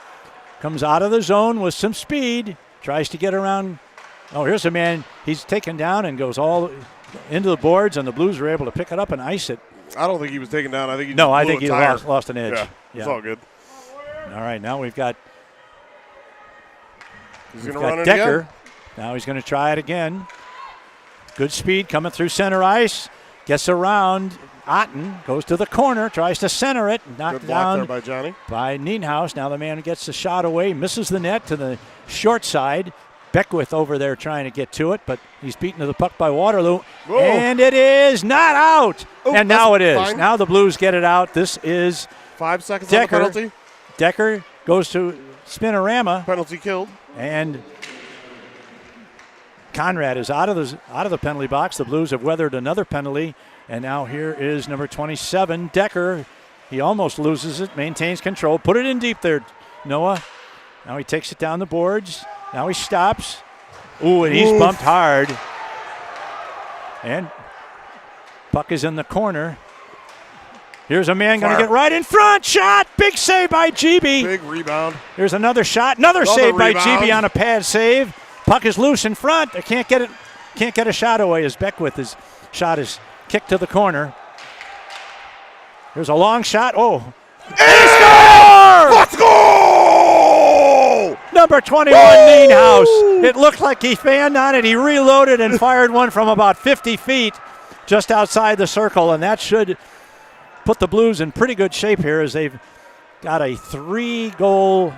Comes out of the zone with some speed. Tries to get around. Oh, here's a man. He's taken down and goes all into the boards, and the Blues were able to pick it up and ice it. I don't think he was taken down. I think he lost an edge. Yeah, it's all good. All right, now we've got Decker. Now he's going to try it again. Good speed coming through center ice. Gets around. Otten goes to the corner, tries to center it. Knocked down by Johnny. By Nienhaus. Now the man gets the shot away, misses the net to the short side. Beckwith over there trying to get to it, but he's beaten to the puck by Waterloo. Whoa. And it is not out. Oh, and now it is. Fine. Now the Blues get it out. This is 5 seconds Decker. on the penalty. Decker goes to Spinorama. Penalty killed. And Conrad is out of the penalty box. The Blues have weathered another penalty. And now here is number 27, Decker. He almost loses it, maintains control. Put it in deep there, Noah. Now he takes it down the boards. Now he stops. Ooh, and he's bumped hard. And puck is in the corner. Here's a man going to get right in front. Shot. Big save by GB. Big rebound. Here's another shot. Another save by GB on a pad save. Puck is loose in front. They can't get it. Can't get a shot away as Beckwith his shot is kicked to the corner. Here's a long shot. Oh. And let's go! Number 21, Nienhaus. It looked like he fanned on it. He reloaded and fired one from about 50 feet just outside the circle, and that should put the Blues in pretty good shape here as they've got a three-goal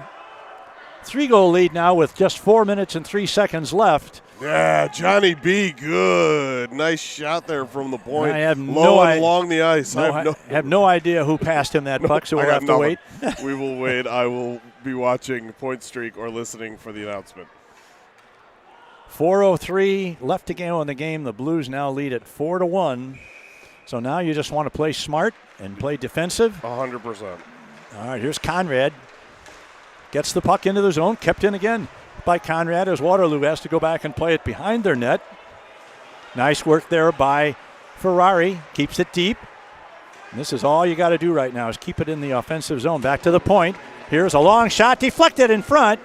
lead now with just 4 minutes and 3 seconds left. Yeah, Johnny B, good. Nice shot there from the point. I have along the ice. I have no idea who passed him that puck, so we'll have to wait. We will wait. I will be watching Point Streak or listening for the announcement. 4:03 left to go in the game. The Blues now lead at 4-1. So now you just want to play smart and play defensive. 100%. All right, here's Conrad. Gets the puck into the zone, kept in again by Conrad as Waterloo has to go back and play it behind their net. Nice work there by Ferrari. Keeps it deep. And this is all you got to do right now is keep it in the offensive zone. Back to the point. Here's a long shot deflected in front.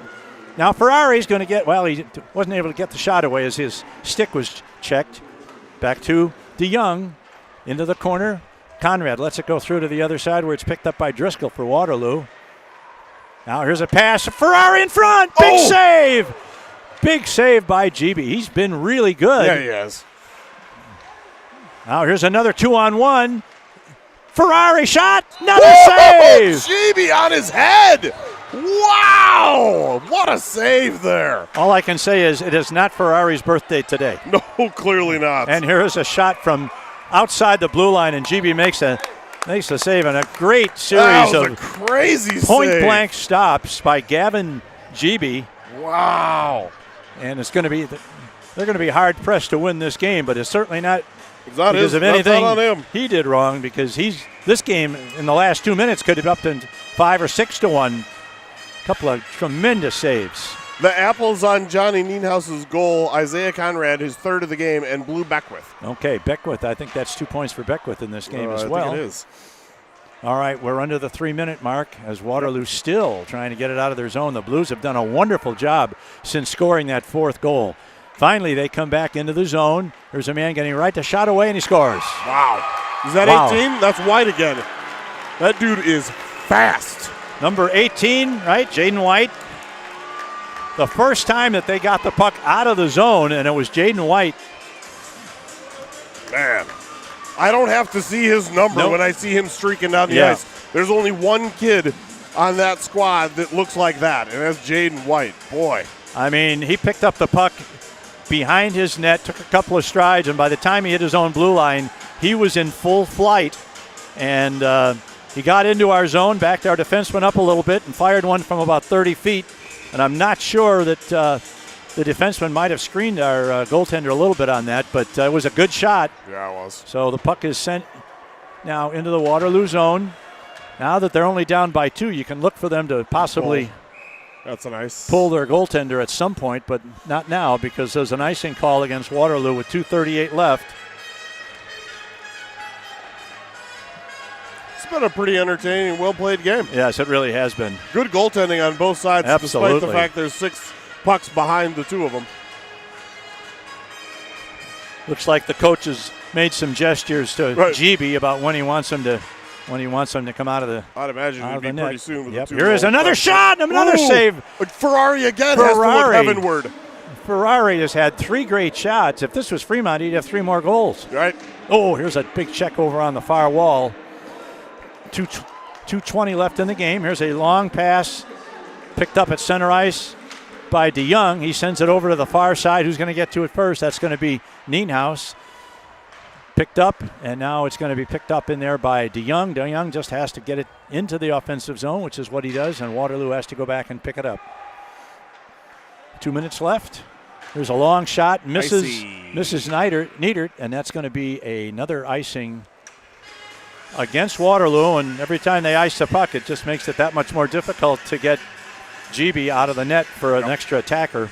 Now Ferrari's going to get, well, he wasn't able to get the shot away as his stick was checked. Back to DeYoung into the corner. Conrad lets it go through to the other side where it's picked up by Driscoll for Waterloo. Now here's a pass. Ferrari in front. Big save. Big save by GB. He's been really good. Yeah, he has. Now here's another 2-on-1. Ferrari shot. Another save. GB on his head. Wow. What a save there. All I can say is it is not Ferrari's birthday today. No, clearly not. And here is a shot from outside the blue line, and GB makes a save, and a great series that was of a crazy point-blank stops by Gavin GB. Wow. And it's going to be they're going to be hard pressed to win this game, but it's certainly not Because of anything that's not on him. he did wrong, because this game in the last 2 minutes could have upped to 5 or 6 to 1. A couple of tremendous saves. The apples on Johnny Nienhaus's goal, Isaiah Conrad, his third of the game, and Blue Beckwith. Okay, Beckwith, I think that's 2 points for Beckwith in this game as I well. think it is. All right, we're under the 3-minute mark as Waterloo still trying to get it out of their zone. The Blues have done a wonderful job since scoring that 4th goal. Finally, they come back into the zone. There's a man getting right to shot away, and he scores. Wow. Is that 18? That's White again. That dude is fast. Number 18, right, Jaden White. The first time that they got the puck out of the zone, and it was Jaden White. Man, I don't have to see his number when I see him streaking down the ice. There's only one kid on that squad that looks like that, and that's Jaden White. Boy. I mean, he picked up the puck behind his net, took a couple of strides, and by the time he hit his own blue line, he was in full flight. And he got into our zone, backed our defenseman up a little bit, and fired one from about 30 feet. And I'm not sure that the defenseman might have screened our goaltender a little bit on that, but it was a good shot. Yeah, it was. So the puck is sent now into the Waterloo zone. Now that they're only down by 2, you can look for them to possibly That's a nice pull their goaltender at some point, but not now, because there's an icing call against Waterloo with 2:38 left. It's been a pretty entertaining, well-played game. Yes, it really has been. Good goaltending on both sides, Absolutely. despite the fact there's 6 pucks behind the 2 of them. Looks like the coach has made some gestures to GB about when he wants him to come out of the I'd imagine out it'd of be the net. pretty soon with Yep. the 2 Here is another shot, another save. Ferrari again has to look heavenward. Ferrari has had 3 great shots. If this was Fremont, he'd have 3 more goals. Right. Oh, here's a big check over on the far wall. 2:20 left in the game. Here's a long pass picked up at center ice by DeYoung. He sends it over to the far side. Who's going to get to it first? That's going to be Nienhaus. Picked up, and now it's going to be picked up in there by DeYoung. DeYoung just has to get it into the offensive zone, which is what he does, and Waterloo has to go back and pick it up. 2 minutes left. There's a long shot, misses Neidert, and that's going to be another icing against Waterloo, and every time they ice the puck, it just makes it that much more difficult to get GB out of the net for an extra attacker.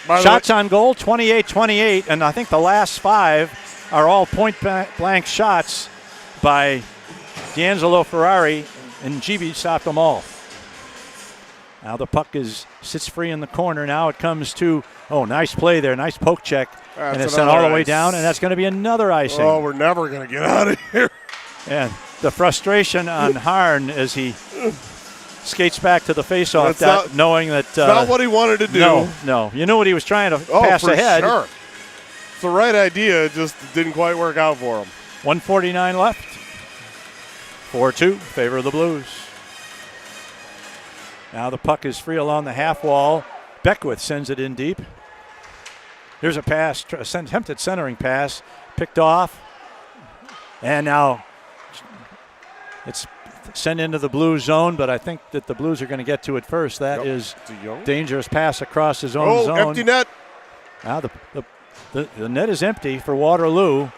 Shots on goal, 28-28, and I think the last 5 are all point-blank shots by D'Angelo Ferrari, and GB stopped them all. Now the puck sits free in the corner. Now it comes to, nice play there, nice poke check, and it's sent all the way down, and that's going to be another icing. Oh, we're never going to get out of here. And the frustration on Harn as he skates back to the faceoff, knowing that not what he wanted to do. No. You knew what he was trying to pass ahead. Sure. It's the right idea. It just didn't quite work out for him. 1:49 left. 4-2, favor of the Blues. Now the puck is free along the half wall. Beckwith sends it in deep. Here's a pass, attempted centering pass, picked off. And now it's sent into the Blues zone, but I think that the Blues are going to get to it first. That is dangerous pass across his own zone. Empty net. Now the net is empty for Waterloo.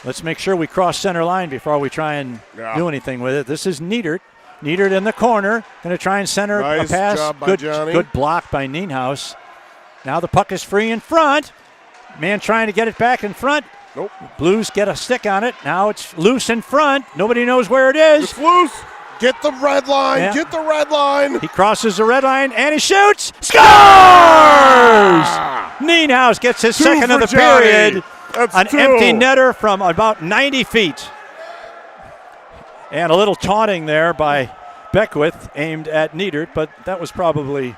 Let's make sure we cross center line before we try and do anything with it. This is Neidert. Neidert in the corner. Going to try and center a pass. Job by Johnny. Good block by Nienhaus. Now the puck is free in front. Man trying to get it back in front. Nope. Blues get a stick on it. Now it's loose in front. Nobody knows where it is. It's loose. Get the red line. Yeah. Get the red line. He crosses the red line and he shoots. Scores! Nienhuis gets his second for of the Johnny. period. That's An 2. empty netter from about 90 feet. And a little taunting there by Beckwith aimed at Niedert, but that was probably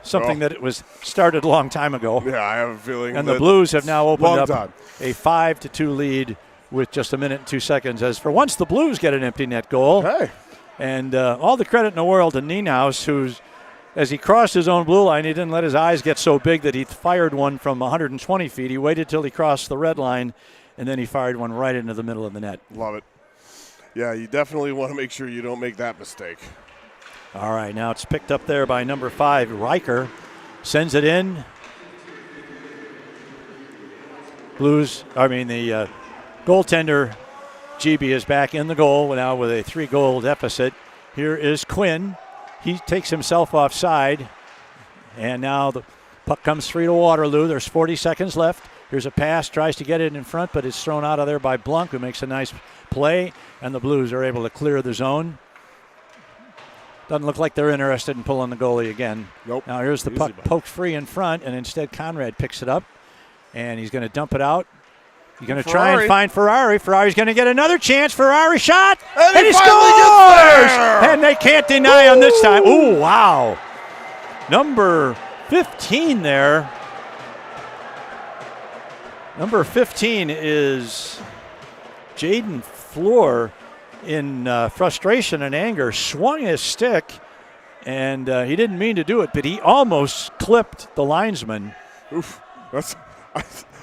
something that it was started a long time ago. Yeah, I have a feeling. And the Blues have now opened long up time. a 5-2 lead with just a minute and 2 seconds. As for once the Blues get an empty net goal. Hey. And all the credit in the world to Nienhuis, who's, as he crossed his own blue line, he didn't let his eyes get so big that he fired one from 120 feet. He waited till he crossed the red line, and then he fired one right into the middle of the net. Love it. Yeah, you definitely want to make sure you don't make that mistake. All right, now it's picked up there by number 5, Riker. Sends it in. The goaltender, GB, is back in the goal now with a 3-goal deficit. Here is Quinn. He takes himself offside. And now the puck comes free to Waterloo. There's 40 seconds left. Here's a pass, tries to get it in front, but it's thrown out of there by Blunk, who makes a nice play. And the Blues are able to clear the zone. Doesn't look like they're interested in pulling the goalie again. Nope. Now here's the puck poked free in front, and instead Conrad picks it up, and he's going to dump it out. He's going to try and find Ferrari. Ferrari's going to get another chance. Ferrari shot, and he scores! And they can't deny on this time. Ooh, wow. Number 15 there. Number 15 is Jaden Floor. In frustration and anger, swung his stick, and he didn't mean to do it, but he almost clipped the linesman. Oof,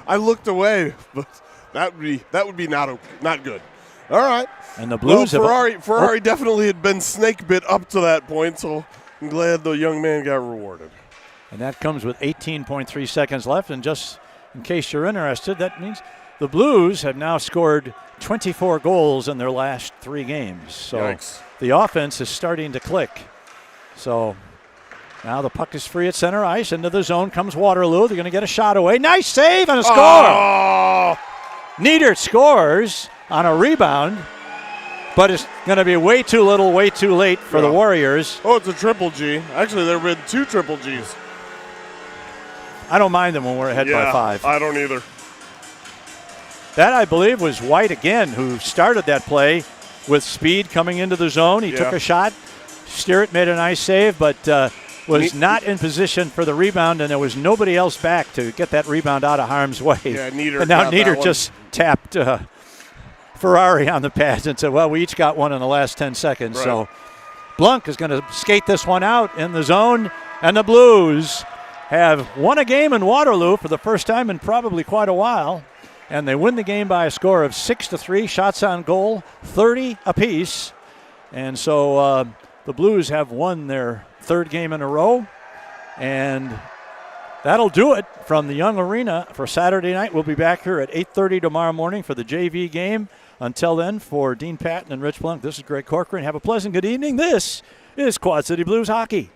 I looked away, but that would be not good. All right. And the Blues Ferrari definitely had been snake bit up to that point, so I'm glad the young man got rewarded. And that comes with 18.3 seconds left, and just in case you're interested, that means the Blues have now scored 24 goals in their last 3 games. So Yikes. The offense is starting to click. So now the puck is free at center ice. Into the zone comes Waterloo. They're going to get a shot away. Nice save and a score. Oh! Niedert scores on a rebound, but it's going to be way too little, way too late for the Warriors. Oh, it's a triple G. Actually, there have been 2 triple Gs. I don't mind them when we're ahead by 5. I don't either. That, I believe, was White again who started that play with speed coming into the zone. He took a shot. Steeritt made a nice save, but was not in position for the rebound, and there was nobody else back to get that rebound out of harm's way. Yeah, Niedert. And now Niedert just tapped Ferrari on the pads and said, well, we each got one in the last 10 seconds. Right. So Blunk is going to skate this one out in the zone, and the Blues have won a game in Waterloo for the first time in probably quite a while. And they win the game by a score of 6-3, shots on goal, 30 apiece. And so the Blues have won their 3rd game in a row. And that'll do it from the Young Arena for Saturday night. We'll be back here at 8:30 tomorrow morning for the JV game. Until then, for Dean Patton and Rich Blunk, this is Greg Corcoran. Have a pleasant good evening. This is Quad City Blues Hockey.